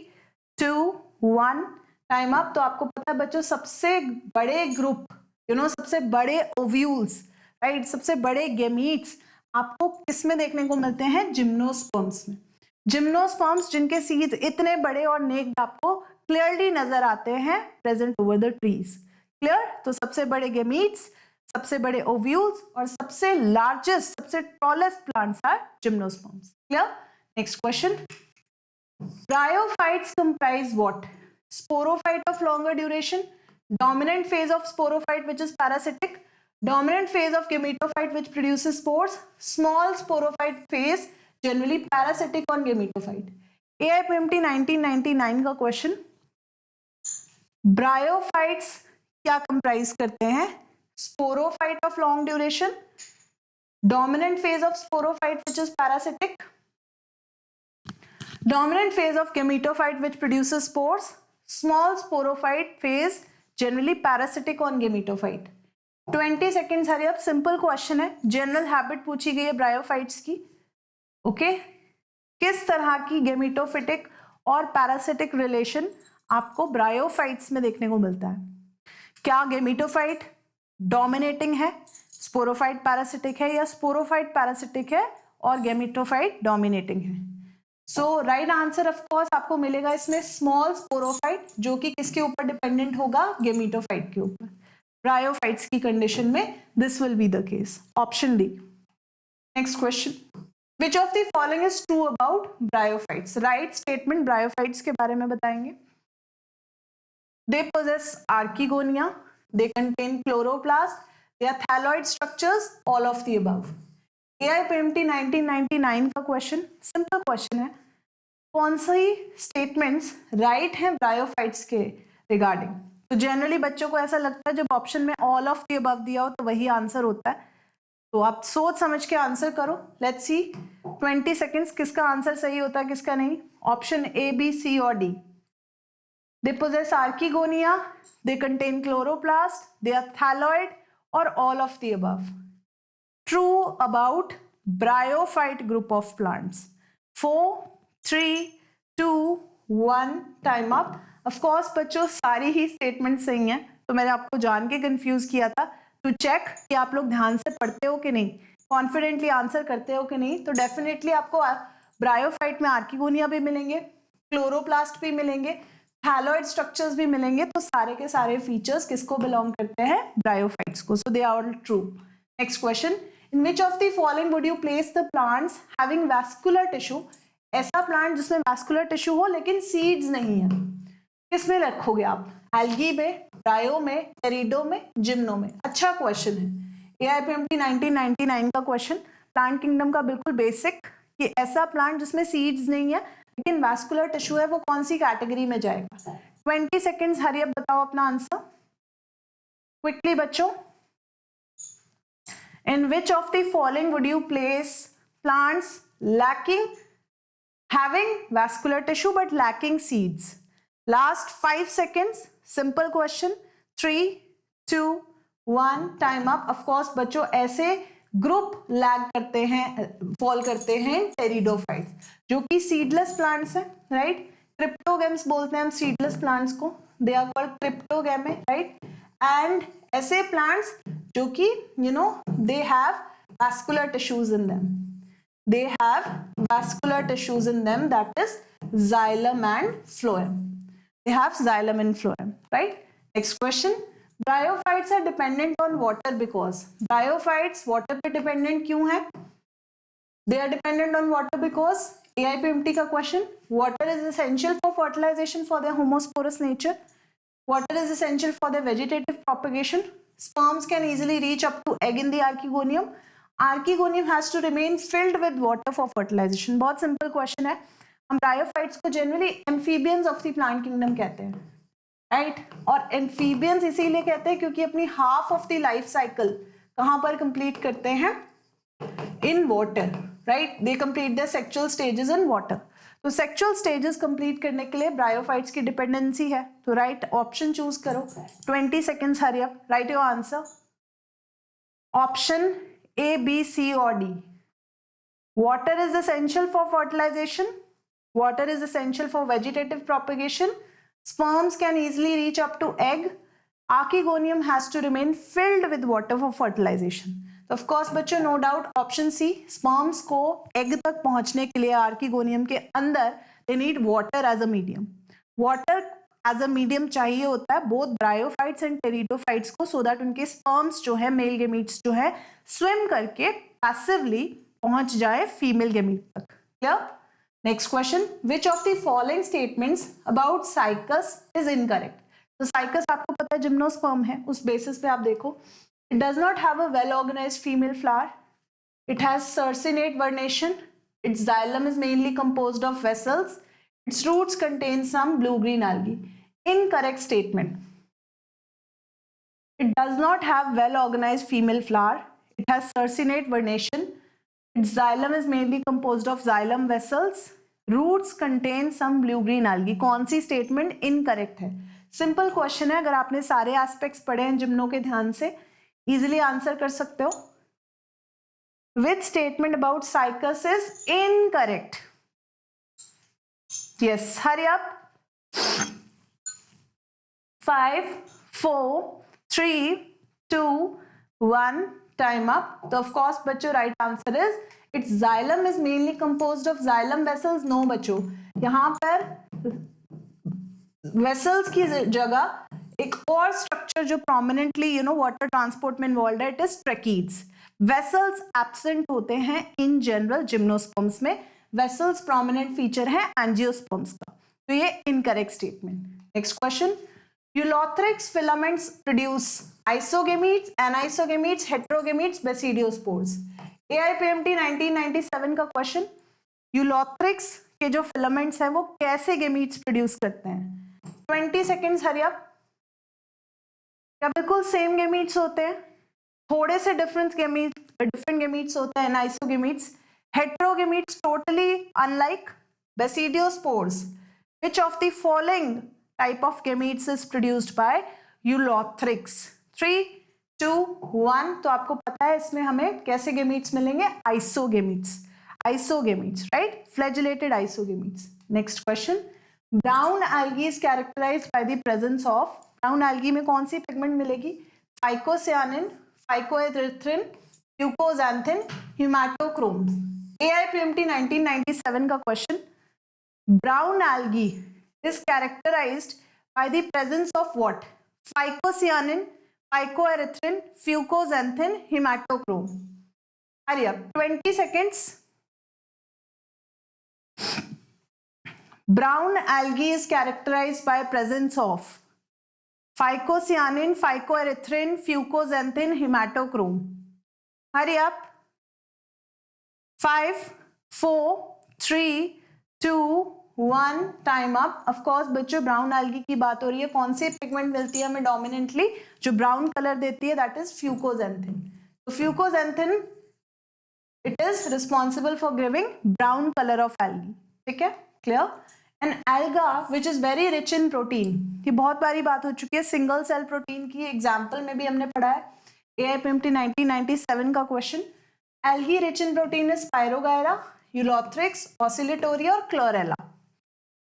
2, 1. Time up. तो आपको पता है बच्चों सबसे बड़े ग्रुप, सबसे बड़े ओव्यूल्स, राइट, सबसे बड़े गेमीट्स आपको किस में देखने को मिलते हैं? जिम्नोस्पर्म्स में. जिम्नोस्पर्म्स जिनके सीड्स इतने बड़े और नेक्ड आपको क्लियरली नजर आते हैं present over the trees. Clear? तो सबसे बड़े गेमीट्स, सबसे बड़े ओव्यूल्स और सबसे लार्जेस्ट, सबसे tallest plants are gymnosperms. Clear? Next question. Bryophytes comprise what? Sporophyte of longer duration, dominant phase of sporophyte which is parasitic, dominant phase of gametophyte which produces spores, small sporophyte phase generally parasitic on gametophyte. AIPMT 1999 का question. Bryophytes क्या comprise करते हैं? Sporophyte of long duration, dominant phase of sporophyte which is parasitic, dominant phase of gametophyte which produces spores, small sporophyte phase generally parasitic on gametophyte. 20 seconds, hurry up. Simple question है, general habit पूछी गई है bryophytes की. Okay, किस तरह की gametophytic और parasitic relation आपको ब्रायोफाइट्स में देखने को मिलता है? क्या गेमेटोफाइट डोमिनेटिंग है, स्पोरोफाइट पैरासिटिक है, या स्पोरोफाइट पैरासिटिक है और गेमेटोफाइट डोमिनेटिंग है? सो राइट आंसर ऑफ कोर्स आपको मिलेगा इसमें स्मॉल स्पोरोफाइट, जो कि किसके ऊपर डिपेंडेंट होगा? गेमेटोफाइट के ऊपर. ब्रायोफाइट्स की कंडीशन में this will be the case. Option D. Next question. Which of the following is true about bryophytes? Right statement bryophytes के बारे में बताएंगे. They possess archegonia, they contain chloroplast, they are thalloid structures, all of the above. AIPMT 1999 का question. Simple question है, कौन सी statements right हैं bryophytes के रिगार्डिंग? तो जनरली बच्चों को ऐसा लगता है जब ऑप्शन में ऑल ऑफ द अबव दिया हो तो वही आंसर होता है. तो आप सोच समझ के आंसर करो. लेट्स सी 20 सेकेंड्स, किसका आंसर सही होता है, किसका नहीं. ऑप्शन A, B, C और D. They possess archegonia, they contain chloroplast, they are thalloid और all of the above. True about bryophyte group of plants. 4, 3, 2, 1. Time up. Of course बच्चों सारी ही स्टेटमेंट सही हैं, तो मैंने आपको जान के कंफ्यूज किया था टू चेक कि आप लोग ध्यान से पढ़ते हो कि नहीं, कॉन्फिडेंटली आंसर करते हो कि नहीं. तो डेफिनेटली आपको ब्रायोफाइट में आर्कीगोनिया भी मिलेंगे, क्लोरोप्लास्ट भी मिलेंगे, थैलॉइड स्ट्रक्चर्स भी मिलेंगे. तो सारे के सारे फीचर्स किसको बिलोंग करते हैं? ब्रायोफाइट्स को. So they are all true. Next question. In which of the following would you place the plants having vascular tissue? ऐसा प्लांट जिसमें vascular tissue हो लेकिन seeds नहीं है, किसमें रखोगे आप? एल्गी में, ब्रायो में, टेरिडो में, जिम्नो में? अच्छा क्वेश्चन है. AIPMT 1999 का क्वेश्चन. प्लांट किंगडम का बिल्कुल बेसिक, कि ऐसा प्लांट जिसमें सीड्स नहीं है लेकिन वैस्कुलर टिश्यू है, वो कौन सी कैटेगरी में जाएगा? 20 सेकेंड्स, हरी अप. बताओ अपना आंसर क्विकली बच्चों. In which of the following would you place plants having vascular tissue but lacking seeds? Last 5 seconds. Simple question. 3, 2, 1. Time up. Of course, बच्चों ऐसे ग्रुप लैग करते हैं, fall करते हैं pteridophytes, जो कि सीडलेस प्लांट्स हैं, राइट। क्रिप्टोगेम्स बोलते हैं हम सीडलेस प्लांट्स को, they are called cryptogamae, right. And ऐसे प्लांट्स जो कि they have vascular tissues in them, they have vascular tissues in them, that is xylem and phloem. They have xylem and phloem, right? Next question. Bryophytes are dependent on water because bryophytes water पे dependent क्यों है? They are dependent on water because AIPMT का question, water is essential for fertilization for their homosporous nature. Water is essential for their vegetative propagation. Sperms can easily reach up to egg in the archegonium. Archegonium has to remain filled with water for fertilization. बहुत simple question है. हम bryophytes को generally amphibians of the plant kingdom कहते हैं, right. और amphibians इसीलिए कहते हैं क्योंकि अपनी half of the life cycle कहां पर कंप्लीट करते हैं? In water, right. They complete their sexual stages in water. तो सेक्सुअल स्टेजेस कंप्लीट करने के लिए ब्रायोफाइट्स की डिपेंडेंसी है. तो राइट ऑप्शन चूज करो. 20 seconds, hurry up, right your answer. Option A, B, C or D. Water is essential for fertilization. Water is essential for vegetative propagation. Sperms can easily reach up to egg. Archegonium has to remain filled with water for fertilization. So of course बच्चों, no doubt option C, sperms को egg तक पहुंचने के लिए archegonium के अंदर they need water as a medium. Water as a medium चाहिए होता है बोथ ब्रायोफाइट्स एंड टेरिडोफाइट्स को, सो दैट उनके स्पर्म्स जो है, मेल गेमीट्स जो है, स्विम करके पैसिवली पहुंच जाए फीमेल गेमीट तक. Clear? Next question. Which of the following statements about cycas is incorrect? तो साइकस आपको पता है जिम्नोस्पर्म है, उस बेसिस पे आप देखो. It does not have a well organized female flower. It has circinate vernation. Its xylem is mainly composed of vessels. Its roots contain some blue-green algae. Incorrect statement. It does not have well-organized female flower. It has circinate vernation. Its xylem is mainly composed of xylem vessels. Roots contain some blue-green algae. कौन सी statement incorrect है? Simple question है, अगर आपने सारे aspects पढ़े हैं gymno के ध्यान से, easily answer कर सकते हो. Which statement about cycas is incorrect? Yes, hurry up. 5, 4, 3, 2, 1, time up. So of course बच्चों right answer is its xylem is mainly composed of xylem vessels. No बच्चों, यहाँ पर vessels की जगह एक और structure जो prominently water transport में involved है, it is tracheids. Vessels absent होते हैं in general gymnosperms में. Vessels prominent feature है angiosperms का. तो ये incorrect statement. Next question. Eulothrix filaments produce isogametes, anisogametes, heterogametes, basidiospores. AIPMT 1997 का question. Eulothrix के जो filaments हैं वो कैसे gametes produce करते हैं? 20 seconds, hurry up. क्या बिल्कुल same gametes होते हैं? थोड़े से different gametes होते हैं anisogametes. Heterogametes totally unlike. Basidiospores. Which of the following type of gametes is produced by Eulothrix? 3, 2, 1. तो आपको पता है इसमें हमें कैसे gametes मिलेंगे? Isogametes. Isogametes, right? Flagellated isogametes. Next question. Brown algae is characterized by the presence of. Brown algae में कौन सी pigment मिलेगी? Phycocyanin, phycoerythrin, fucoxanthin, hematochrome. AIPMT 1997 का question. Brown algae is characterized by the presence of what? Phycocyanin, phycoerythrin, fucoxanthin, hematochrome. Hurry up. 20 seconds. Brown algae is characterized by presence of phycocyanin, phycoerythrin, fucoxanthin, hematochrome. Hurry up. 5, 4, 3, 2, 1, time up. Of course बच्चों brown algae की बात हो रही है. कौन सी pigment मिलती है हमें डोमिनेंटली जो ब्राउन कलर देती है? That is fucoxanthin. तो fucoxanthin it is responsible for giving brown colour of algae. ठीक है, clear? And alga which is very rich in protein, ये बहुत बारी बात हो चुकी है. सिंगल सेल प्रोटीन की एग्जाम्पल में भी हमने पढ़ा है. AIPMT 1997 का क्वेश्चन. Algae rich in protein is Spirogyra, Eulothrix, Oscillatoria और Chlorella.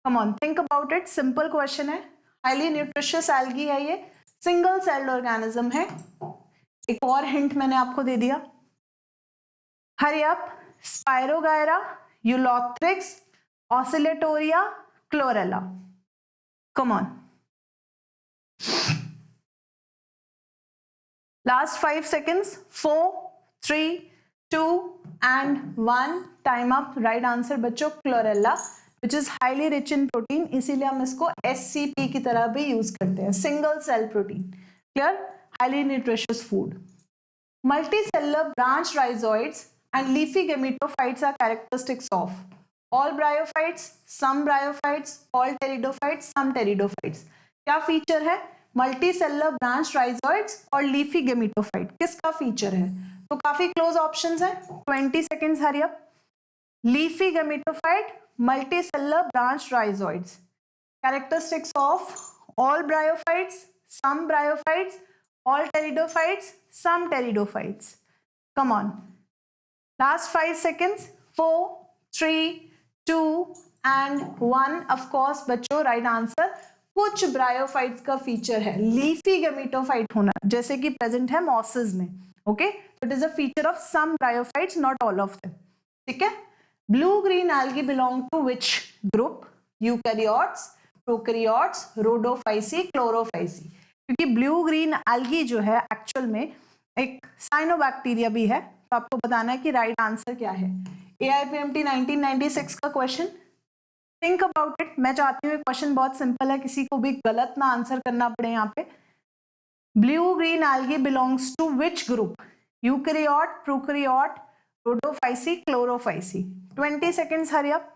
Come on, think about it. Simple question है. Highly nutritious algae है ये. Single celled organism है. एक और hint मैंने आपको दे दिया. Hurry up. Spirogyra, Eulothrix, Oscillatoria, Chlorella. Come on. Last 5 seconds. 4, 3, 2 and 1. Time up. Right answer बच्चों Chlorella, which is highly rich in protein. इसीलिए हम इसको SCP की तरह भी यूज करते हैं. Single cell protein. Clear? Highly nutritious food. Multicellular branched rhizoids and leafy gametophytes are characteristics of all bryophytes, some bryophytes, all pteridophytes, some pteridophytes. क्या feature है? मल्टीसेलुलर ब्रांच राइजोइड्स और लीफी गेमेटोफाइट. किसका feature है? तो काफी close options हैं. 20 seconds. Hurry up. Leafy gametophyte, multicellular branch rhizoids. Characteristics of all bryophytes, some bryophytes, all pteridophytes, some pteridophytes. Come on. Last 5 seconds. 4, 3, 2 and 1. Of course बच्चों right answer कुछ bryophytes का feature है leafy gametophyte होना, जैसे कि present है mosses में. Okay, it is a feature of some bryophytes, not all of them. ठीक है. Blue green algae belong to which group? Eukaryotes, prokaryotes, rhodophyceae, chlorophyceae. क्योंकि ब्लू ग्रीन algae जो है एक्चुअल में एक साइनोबैक्टीरिया भी है. तो आपको बताना है कि राइट आंसर क्या है. AIPMT 1996 का क्वेश्चन. Think about it. मैं चाहती हूँ क्वेश्चन बहुत सिंपल है, किसी को भी गलत ना आंसर करना पड़े यहाँ पे. Blue green algae belongs to which group? Eukaryote, prokaryote, rhodophyceae, chlorophyceae. 20 seconds. Hurry up.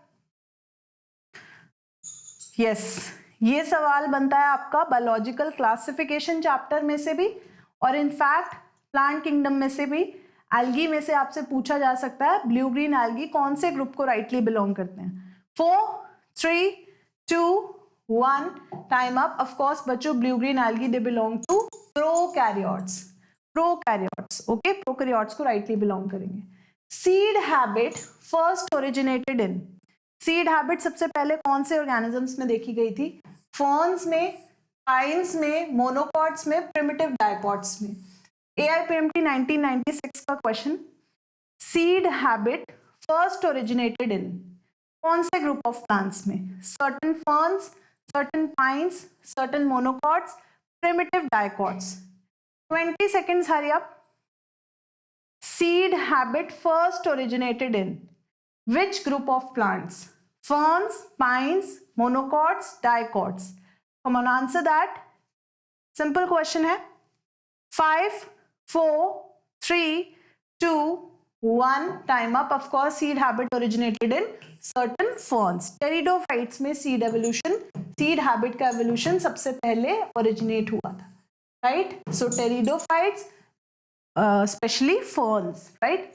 Yes, ये सवाल बनता है आपका बायोलॉजिकल क्लासिफिकेशन चैप्टर में से भी, और इनफैक्ट प्लांट किंगडम में से भी. एल्गी में से आपसे पूछा जा सकता है ब्लू ग्रीन एल्गी कौन से ग्रुप को राइटली बिलोंग करते हैं. 4, 3, 2, 1. Time up. ऑफ कोर्स बच्चों blue green algae they belong to prokaryotes. Prokaryotes. Okay, prokaryotes को राइटली बिलोंग करेंगे. Seed habit first originated in. Seed habit सबसे पहले कौन से ऑर्गेनिजम्स में देखी गई थी? फर्न्स में, पाइन्स में, मोनोकॉट्स में, प्रिमिटिव डायकॉट्स में. AIPMT 1996 का question. Seed habit first originated इन कौन से ग्रुप ऑफ प्लांट्स में? Certain ferns, certain pines, certain monocots, primitive dicots. 20 seconds. Hurry up. Seed habit first originated in which group of plants? Ferns, pines, monocots, dicots. Come on, answer that. Simple question है. 5, 4, 3, 2, 1. Time up. Of course, seed habit originated in certain ferns. Pteridophytes में seed evolution, seed habit का evolution सबसे पहले originate हुआ था. Right? So pteridophytes, especially ferns. Right?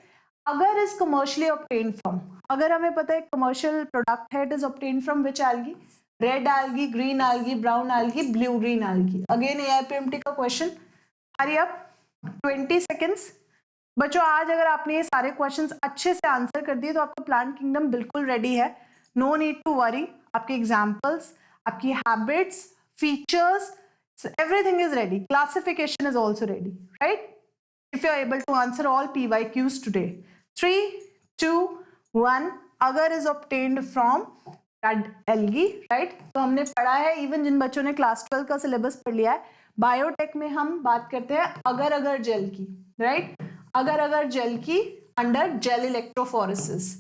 अगर is commercially obtain from, अगर हमें पता है कमर्शियल प्रोडक्ट है, it is obtain from which algae? Red algae, green algae, brown algae, blue green algae. Again AIPMT का क्वेश्चन. Hurry up. 20 सेकेंड्स. बच्चों आज अगर आपने ये सारे क्वेश्चंस अच्छे से आंसर कर दिए तो आपका प्लांट किंगडम बिल्कुल रेडी है. No need to worry. आपके एग्जाम्पल्स, आपकी habits, features, everything is ready. Classification is also ready. Right? If you are able to answer all PYQs today. 3, 2, 1. अगर is obtained from red algae, right? तो हमने पढ़ा है, even जिन बच्चों ने class 12 का सिलेबस पढ़ लिया है, बायोटेक में हम बात करते हैं अगर जेल की, राइट? अगर जेल की under gel electrophoresis,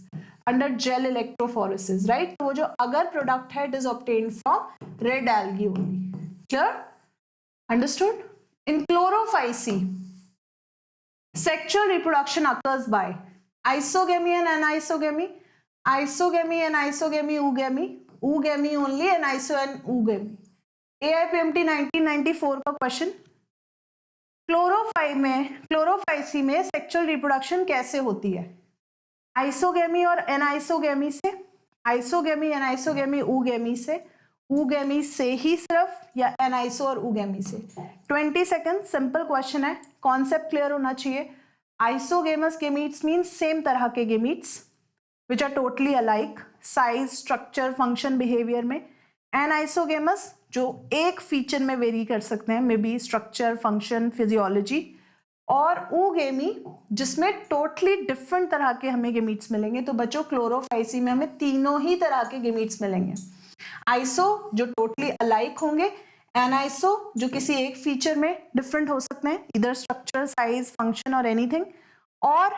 under gel electrophoresis, right? तो वो जो अगर प्रोडक्ट है, it is obtained from red algae only. Clear? Understood? In Chlorophyceae sexual reproduction occurs by isogamy and anisogamy, isogamy and isogamy, oogamy, oogamy only, and iso and oogamy. AIPMT 1994 का question. Chlorophyceae में sexual reproduction कैसे होती है? Isogamy और anisogamy से, isogamy, anisogamy, oogamy से, oogamy से ही सिर्फ, या एनाइसो और ओगेमी से? 20 सेकेंड. सिंपल क्वेश्चन है, कॉन्सेप्ट क्लियर होना चाहिए. आइसोगेमस गेमीट्स मीन्स सेम तरह के gametes which are totally alike size, structure, function, behaviour में. एन आइसोगेमस जो एक फीचर में वेरी कर सकते हैं, may be structure, function, physiology. और ऊगेमी जिसमें टोटली डिफरेंट तरह के हमें गेमीट्स मिलेंगे. तो बच्चों क्लोरोफाइसी में हमें तीनों ही तरह के गेमीट्स मिलेंगे. आइसो जो टोटली अलाइक होंगे, एनाइसो जो किसी एक फीचर में डिफरेंट हो सकते हैं, इधर स्ट्रक्चर, साइज, फंक्शन और एनीथिंग. और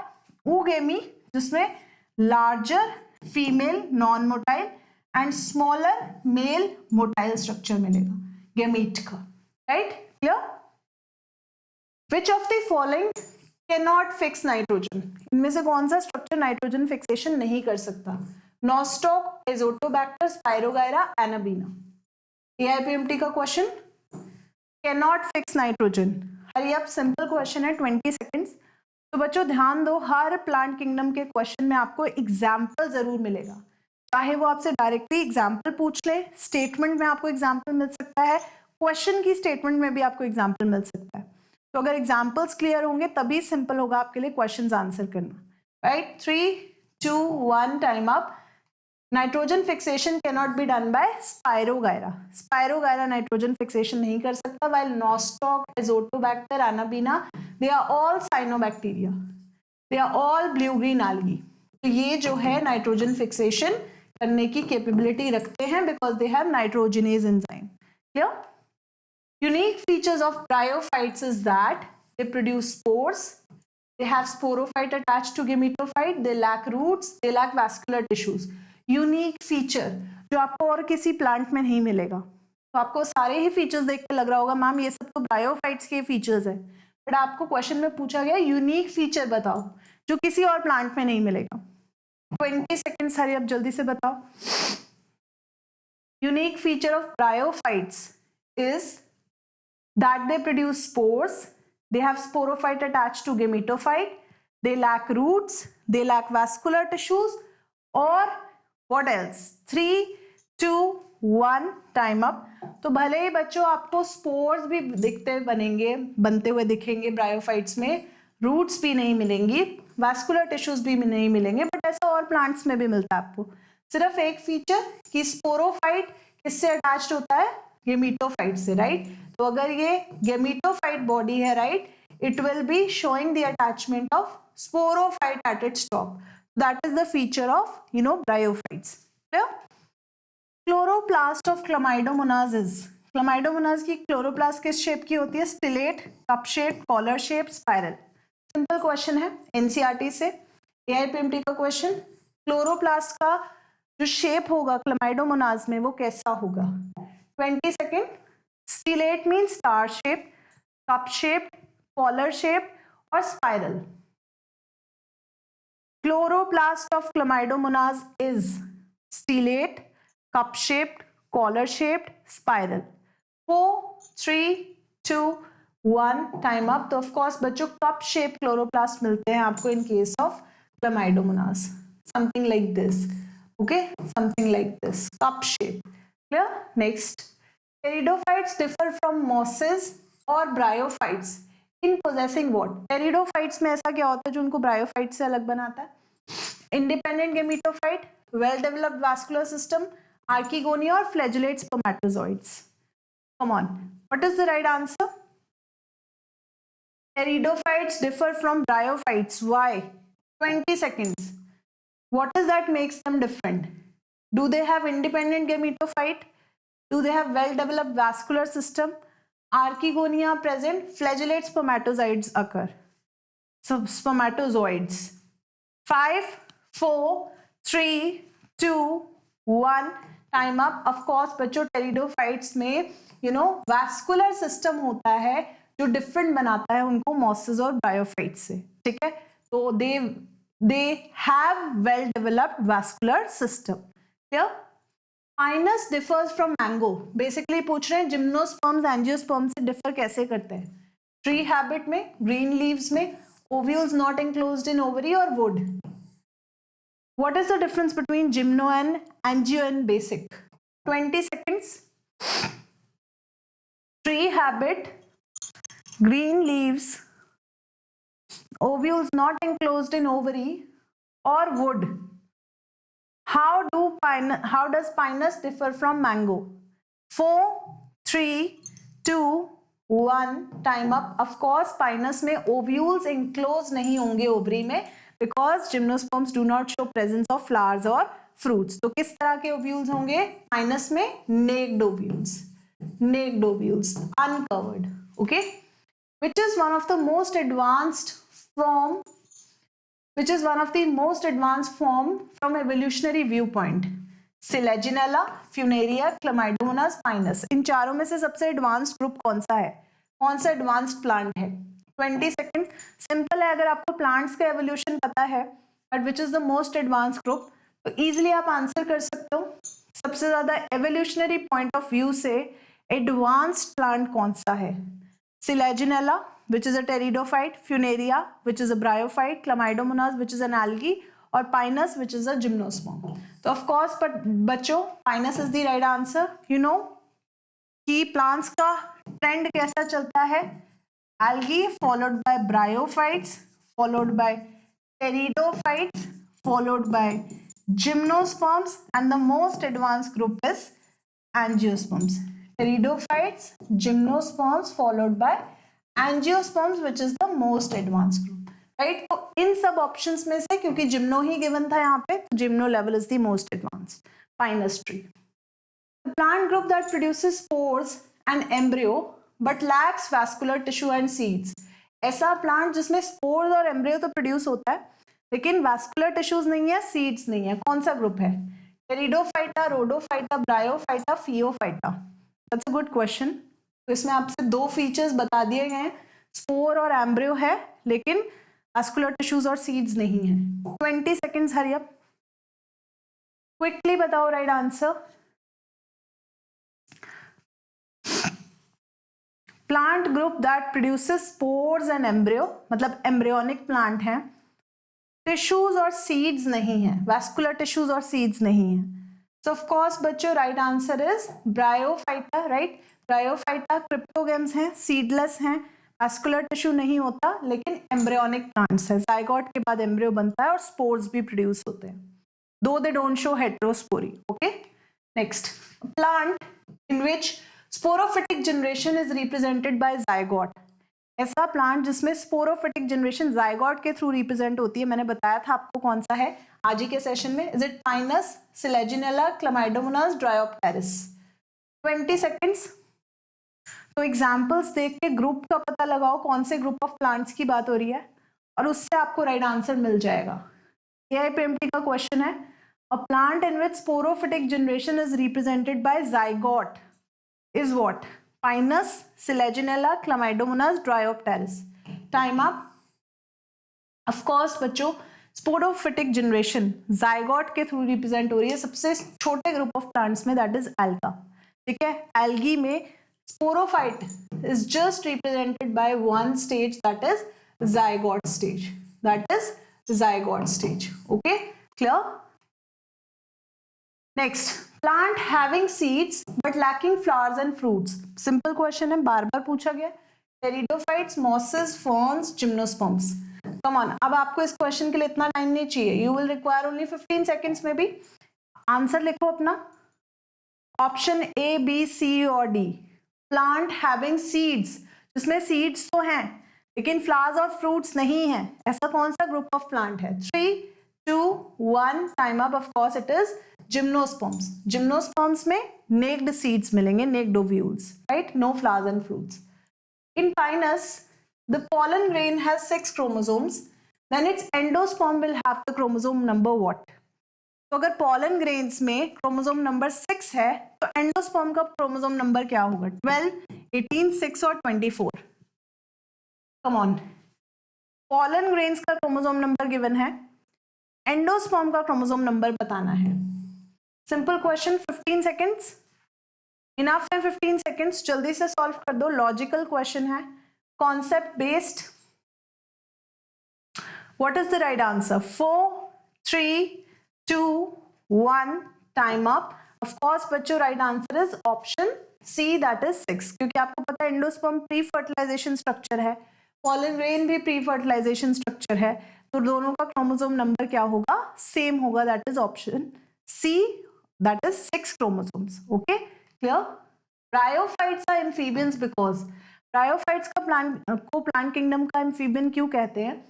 ऊगेमी जिसमें larger female non motile and smaller male motile structure मिलेगा गेमीट का. Right, clear? Which of the following cannot fix nitrogen? इनमें से कौन सा स्ट्रक्चर नाइट्रोजन फिक्सेशन नहीं कर सकता? Nostoc, Azotobacter, spirogyra, anabaena. AIPMT का question. Cannot fix nitrogen. Hurry up, simple question है, 20 सेकेंड्स. तो बच्चों ध्यान दो, हर प्लांट किंगडम के क्वेश्चन में आपको एग्जाम्पल जरूर मिलेगा. चाहे वो आपसे डायरेक्टली एग्जाम्पल पूछ ले, स्टेटमेंट में आपको एग्जाम्पल मिल सकता है, क्वेश्चन की स्टेटमेंट में भी आपको एग्जाम्पल मिल सकता है. तो अगर एग्जाम्पल्स क्लियर होंगे तभी सिंपल होगा आपके लिए क्वेश्चंस आंसर करना. Right, 3, 2, 1, time up. Nitrogen fixation can not be done by spirogyra. Spirogyra nitrogen fixation नहीं कर सकता. While nostoc, azotobacter, anabaena, they are all cyanobacteria, they are all blue green algae. तो ये जो है नाइट्रोजन फिक्सेशन करने की कैपेबिलिटी रखते हैं because they have nitrogenase enzyme. Clear? Unique features of bryophytes is that they produce spores, they have sporophyte attached to gametophyte, they lack roots, they lack vascular tissues. Unique feature जो आपको और किसी plant में नहीं मिलेगा. तो आपको सारे ही फीचर्स देख के लग रहा होगा मैम ये सब तो ब्रायोफाइट्स के फीचर्स है, बट आपको क्वेश्चन में पूछा गया यूनिक फीचर बताओ जो किसी और प्लांट में नहीं मिलेगा. 20 सेकेंड्स, हरी अब जल्दी से बताओ. Unique feature of bryophytes is that they produce spores, they have sporophyte attached to gametophyte, they lack roots, they lack vascular tissues, or what else? 3, 2, 1, time up. तो भले ही बच्चों आपको स्पोर्स भी दिखते बनेंगे, बनते हुए दिखेंगे ब्रायोफाइट्स में, रूट्स भी नहीं मिलेंगी, वैस्कुलर टिश्यूज भी नहीं मिलेंगे, बट ऐसा और प्लांट्स में भी मिलता है आपको. सिर्फ एक फीचर कि स्पोरोफाइट किससे अटैच्ड होता है? गेमीटोफाइट से. राइट, तो अगर ये गेमीटोफाइट बॉडी है, right, it will be showing the attachment of sporophyte at its top. That is the feature of bryophytes. Chloroplast of chlamydomonas is. Chlamydomonas की क्लोरोप्लास्ट किस शेप की होती है? Stellate, cup shape, collar shape, spiral. Simple question है NCERT से. AIPMT का question. Chloroplast का जो शेप होगा क्लामाइडोमोनास में वो कैसा होगा? 20 second. Stellate mean star shape, cup shape, collar shape और spiral. Chloroplast of chlamydomonas is stellate, cup shaped, collar shaped, spiral. 4, 3, 2, 1, time up. तो of course बच्चों cup shaped chloroplast मिलते हैं आपको in case of Chlamydomonas. Something like this. Okay, something like this. Cup shape. Clear? Next. Pteridophytes differ from mosses or bryophytes in possessing what? Pteridophytes में ऐसा क्या होता है जो उनको bryophytes से अलग बनाता है? Independent gametophyte, well developed vascular system, archegonia or flagellate spermatozoids. Come on, what is the right answer? Pteridophytes differ from bryophytes. Why? 20 seconds. What is that makes them different? Do they have independent gametophyte? Do they have well developed vascular system? Archegonia present, flagellate spermatozoids occur. So spermatozoids. 5, 4, 3, 2, 1, time up. Of course बच्चों pteridophytes में vascular system होता है जो different बनाता है उनको mosses और bryophytes से. ठीक है, तो they have well developed vascular system. Clear? Fineness differs from mango. Basically पूछ रहे हैं जिम्नोस्पर्म्स एंजियोस्पर्म्स से डिफर कैसे करते हैं? ट्री हैबिट में, ग्रीन लीव्स में, ओव्यूल्स नॉट एंक्लोज्ड इन ओवरी और would. What is the difference between gymno and angio and basic? 20 seconds. Tree habit, green leaves, ovules not enclosed in ovary or wood. How does pinus differ from mango? 4, 3, 2, 1, time up. Of course pinus में ovules enclosed नहीं होंगे ovary में, because gymnosperms do not show presence of flowers or fruits. तो किस तरह के ovules होंगे pinus में? Naked ovules, naked ovules, uncovered. Okay, which is one of the most advanced form from evolutionary viewpoint? Selaginella, Funaria, Chlamydomonas, Pinus. इन चारों में से सबसे एडवांस्ड ग्रुप कौन सा है? कौन सा एडवांस्ड प्लांट है? 20 सेकेंड. सिंपल है, अगर आपको प्लांट्स का एवोल्यूशन पता है but which is the most advance group, तो इजिली आप आंसर कर सकते हो. सबसे ज्यादा एवोल्यूशनरी पॉइंट ऑफ व्यू से एडवांस्ड प्लांट कौन सा है? Selaginella, which is a pteridophyte, Funaria, which is a bryophyte, Chlamydomonas, which is an algae, और Pinus, which is a gymnosperm. तो of course, but बच्चों, Pinus is the right answer. You know कि plants का trend कैसा चलता है? Algae followed by bryophytes, followed by pteridophytes, followed by gymnosperms, and the most advanced group is angiosperms. Pteridophytes, gymnosperms, followed by angiosperms, which is the most advanced group. Right? तो इन सब options में से, क्योंकि gymno ही given था यहाँ पे, तो gymno level is the most advanced. Pinus tree. The plant group that produces spores and embryo but lacks vascular tissue and seeds. ऐसा प्लांट जिसमें स्पोर्स और एम्ब्रियो तो प्रोड्यूस होता है लेकिन वैस्कुलर टिश्यूज नहीं है, सीड्स नहीं है, कौन सा ग्रुप है? Pteridophyta, rhodophyta, bryophyta, phaeophyta. That's a good question. तो इसमें आपसे दो फीचर्स बता दिए गए हैं, स्पोर और एम्ब्रियो है लेकिन वैस्कुलर टिश्यूज और सीड्स नहीं है. 20 सेकेंड्स, हरी अप, क्विकली बताओ right answer. Plant group that produces spores and embryo, मतलब एम्ब्रियोनिक प्लांट है, टिश्यूज और सीड्स नहीं है, वैस्कुलर टिश्यूज और सीड्स नहीं है. So of course बच्चों right answer is bryophyta. Right, bryophyta cryptogams हैं, सीडलेस हैं, वैस्कुलर टिश्यू नहीं होता लेकिन एम्ब्रियोनिक प्लांट्स है. जाइगोट के बाद एम्ब्रियो बनता है और स्पोर्स भी प्रोड्यूस होते हैं, दो they don't show heterospory. Okay, next, plant in which sporophytic generation is represented by zygote. ऐसा प्लांट जिसमें स्पोरोफिटिक जनरेशन जाइगोट के थ्रू रिप्रेजेंट होती है, मैंने बताया था आपको कौन सा है आज ही के सेशन में. Is it pinus, selaginella, chlamydomonas, dryopteris? 20 seconds. तो एग्जांपल्स देख के ग्रुप का पता लगाओ, कौन से ग्रुप ऑफ प्लांट्स की बात हो रही है, और उससे आपको राइट आंसर मिल जाएगा. AIPMT का क्वेश्चन है, a plant in which sporophytic generation is represented by zygote is what? Pinus, Selaginella, Chlamydomonas, Dryopteris. Time up. Of course बच्चों स्पोरोफिटिक जनरेशन जाइगोट के थ्रू रिप्रेजेंट हो रही है सबसे छोटे ग्रुप ऑफ प्लांट्स में, दैट इज एल्गा. ठीक है, एल्गी में sporophyte is just represented by one stage, that is zygote stage. That is zygote stage. Okay, clear? Next, plant having seeds but lacking flowers and fruits. Simple question है, बार बार पूछा गया. Pteridophytes, mosses, ferns, gymnosperms. Come on, अब आपको इस question के लिए इतना time नहीं चाहिए. You will require only 15 seconds में भी. आंसर लिखो अपना. ऑप्शन A, B, C और D. प्लांट हैविंग सीड्स, जिसमें सीड्स तो हैं लेकिन फ्लावर्स और फ्रूट्स नहीं है, ऐसा कौन सा ग्रुप ऑफ प्लांट है? 3, 2, 1, time up. Of course it is gymnosperms. Gymnosperms में नेक्ड सीड्स मिलेंगे, naked ovules, right, no flowers and fruits. In pinus the pollen grain has 6 chromosomes, then its endosperm will have the chromosome number what? तो अगर pollen grains में chromosome number 6 है तो endosperm का chromosome number क्या होगा? 12, 18, 6 और 24. कम ऑन, pollen grains का क्रोमोसोम नंबर गिवन है, एंडोस्पर्म का क्रोमोसोम नंबर बताना है. Simple question, 15 seconds. इनफ है 15 सेकेंड्स, जल्दी से सॉल्व कर दो. लॉजिकल क्वेश्चन है, concept based. What is the right answer? 4, 3, 2, 1, time up. Of course बच्चों right answer is option C, that is 6. क्योंकि आपको पता है एंडोस्पर्म प्री फर्टिलाइजेशन स्ट्रक्चर है, पॉलन ग्रेन भी प्री फर्टिलाइजेशन स्ट्रक्चर है, तो दोनों का क्रोमोसोम नंबर क्या होगा, सेम होगा, that is option C, that is 6 chromosomes. Okay, clear. Bryophytes are amphibians because bryophytes का प्लांट किंगडम का एम्फीबियन क्यों कहते हैं?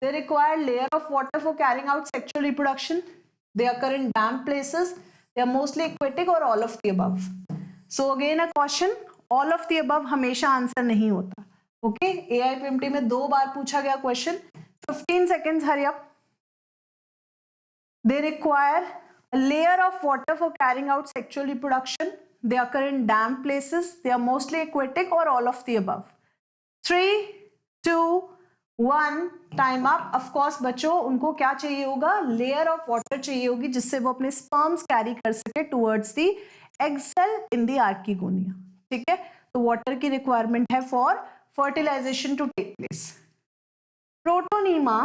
They require layer of water for carrying out sexual reproduction. They occur in damp places. They are mostly aquatic or all of the above. So again a question, all of the above हमेशा answer नहीं होता. Okay, AIPMT में 2 बार पूछा गया question. 15 seconds, hurry up. They require a layer of water for carrying out sexual reproduction. They occur in damp places. They are mostly aquatic or all of the above. 3, 2, 1, time up. Of course बच्चों उनको क्या चाहिए होगा, layer of water चाहिए होगी जिससे वो अपने स्पर्म्स कैरी कर सके towards the egg cell in the archegonia. ठीक है, तो वाटर की रिक्वायरमेंट है for fertilisation to take place. Protonema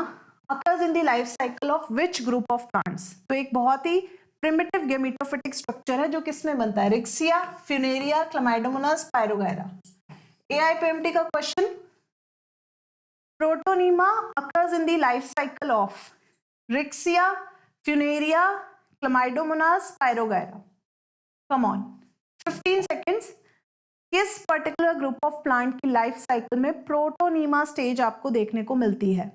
occurs in the life cycle of which group of plants? तो एक बहुत ही प्रिमिटिव गेमेटोफिटिक स्ट्रक्चर है जो किसमें बनता है, रिक्सिया, फ्यूनेरिया, क्लामाइडोमोनास, पायरोगायरा. एआईपीएमटी का question, Protonema occurs in the life cycle of Rixia, Funaria, Chlamydomonas, Pyrogyra. Come on, 15 seconds. किस पर्टिकुलर ग्रुप ऑफ प्लांट की लाइफ साइकिल में प्रोटोनीमा स्टेज आपको देखने को मिलती है?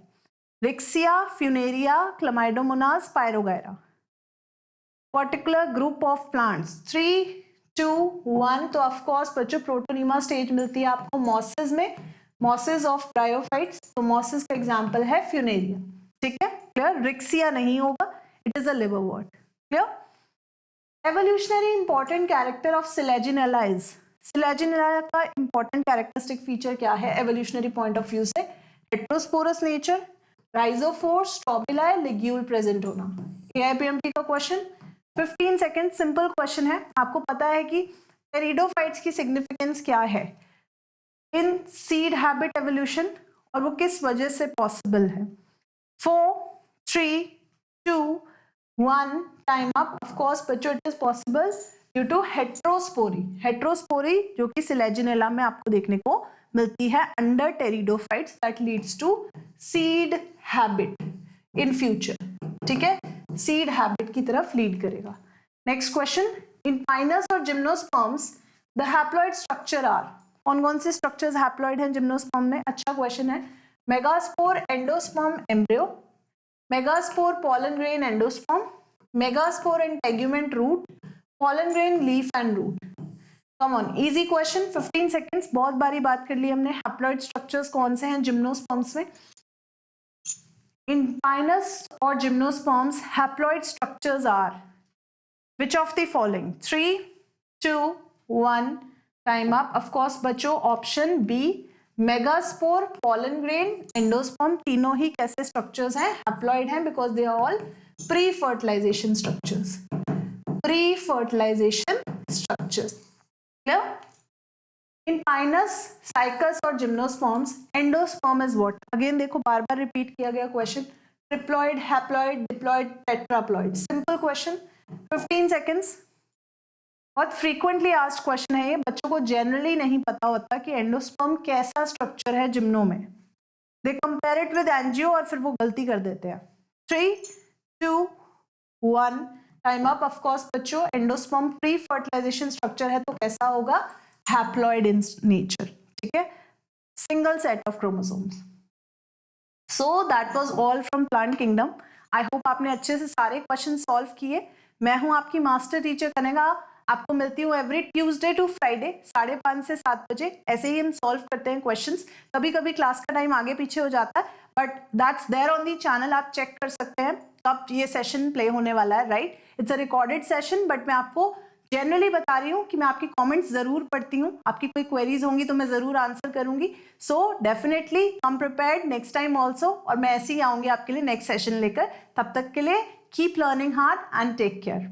Riccia, Funaria, Chlamydomonas, Spirogyra. Particular group of plants. 3, 2, 1. तो of course बच्चों प्रोटोनीमा स्टेज मिलती है आपको मॉसेस में, मॉसेस ऑफ ब्रायोफाइट्स. तो मॉसेस का एग्जांपल है फ्यूनेरिया. ठीक है, क्लियर. रिक्सिया नहीं होगा, it is a liverwort. Clear. Evolutionary important character of Selaginella is, Selaginella का इंपॉर्टेंट कैरेक्टरिस्टिक फीचर क्या है एवोल्यूशनरी पॉइंट ऑफ व्यू से? Heterosporous nature, rhizophore, strobila, ligule present होना. एआईपीएमटी का क्वेश्चन, 15 सेकेंड. सिंपल क्वेश्चन है, आपको पता है कि टेरिडोफाइट्स की सिग्निफिकेंस क्या है इन सीड हैबिट एवोल्यूशन और वो किस वजह से पॉसिबल है? 4, 3, 2, 1, टाइम अप. ऑफ कोर्स बच्चों it is possible due to heterospory. Heterospory जो कि सिलेजिनेला में आपको देखने को मिलती है under pteridophytes, that leads to seed habit in future. ठीक है, सीड हैबिट की तरफ लीड करेगा. नेक्स्ट क्वेश्चन, इन पाइनस और gymnosperms the haploid structure are. कौन कौन से स्ट्रक्चर्स हैप्लॉइड हैं जिम्नोस्पर्म में? अच्छा क्वेश्चन है. Megaspore, endosperm, embryo, megaspore, pollen grain, endosperm, megaspore and tegument root, pollen grain, leaf and root. Come on, easy question. 15 seconds. बहुत बारी बात कर ली हमने. हैप्लॉइड स्ट्रक्चर्स कौन से हैं जिम्नोस्पर्म्स में? इन पाइनस और gymnosperms haploid structures are which of the following? 3, 2, 1, time up. Of course बच्चों option B, megaspore, pollen grain, endosperm, तीनों ही कैसे स्ट्रक्चर्स हैं? हैप्लॉइड हैं because they are all pre fertilization structures. Pre fertilization structures. Clear. In Pinus, Cycas और gymnosperms endosperm is what? Again देखो बार बार रिपीट किया गया question. Triploid, haploid, diploid, tetraploid. Simple question. 15 seconds. बहुत फ्रीक्वेंटली आस्क्ड क्वेश्चन है ये. बच्चों को जनरली नहीं पता होता कि एंडोस्पर्म कैसा स्ट्रक्चर है जिम्नो में. दे कंपेयर इट विद एंजियो और फिर वो गलती कर देते हैं. 3, 2, 1, टाइम अप. ऑफ कोर्स बच्चों एंडोस्पर्म प्री फर्टिलाइजेशन स्ट्रक्चर है तो कैसा होगा? Haploid in nature. ठीक है, single set of chromosomes. So that was all from plant kingdom. I hope आपने अच्छे से सारे क्वेश्चन सॉल्व किए. मैं हूं आपकी मास्टर टीचर कनेगा. आपको मिलती हूँ एवरी ट्यूसडे टू फ्राइडे 5:30 से 7 बजे. ऐसे ही हम सॉल्व करते हैं क्वेश्चंस. कभी कभी क्लास का टाइम आगे पीछे हो जाता है but that's there on the channel, आप चेक कर सकते हैं कब ये सेशन प्ले होने वाला है. Right, it's a recorded session but मैं आपको जनरली बता रही हूँ कि मैं आपकी कमेंट्स जरूर पढ़ती हूँ. आपकी कोई क्वेरीज होंगी तो मैं जरूर आंसर करूंगी. So definitely come prepared next time also. और मैं ऐसे ही आऊंगी आपके लिए नेक्स्ट सेशन लेकर. तब तक के लिए keep learning hard and take care.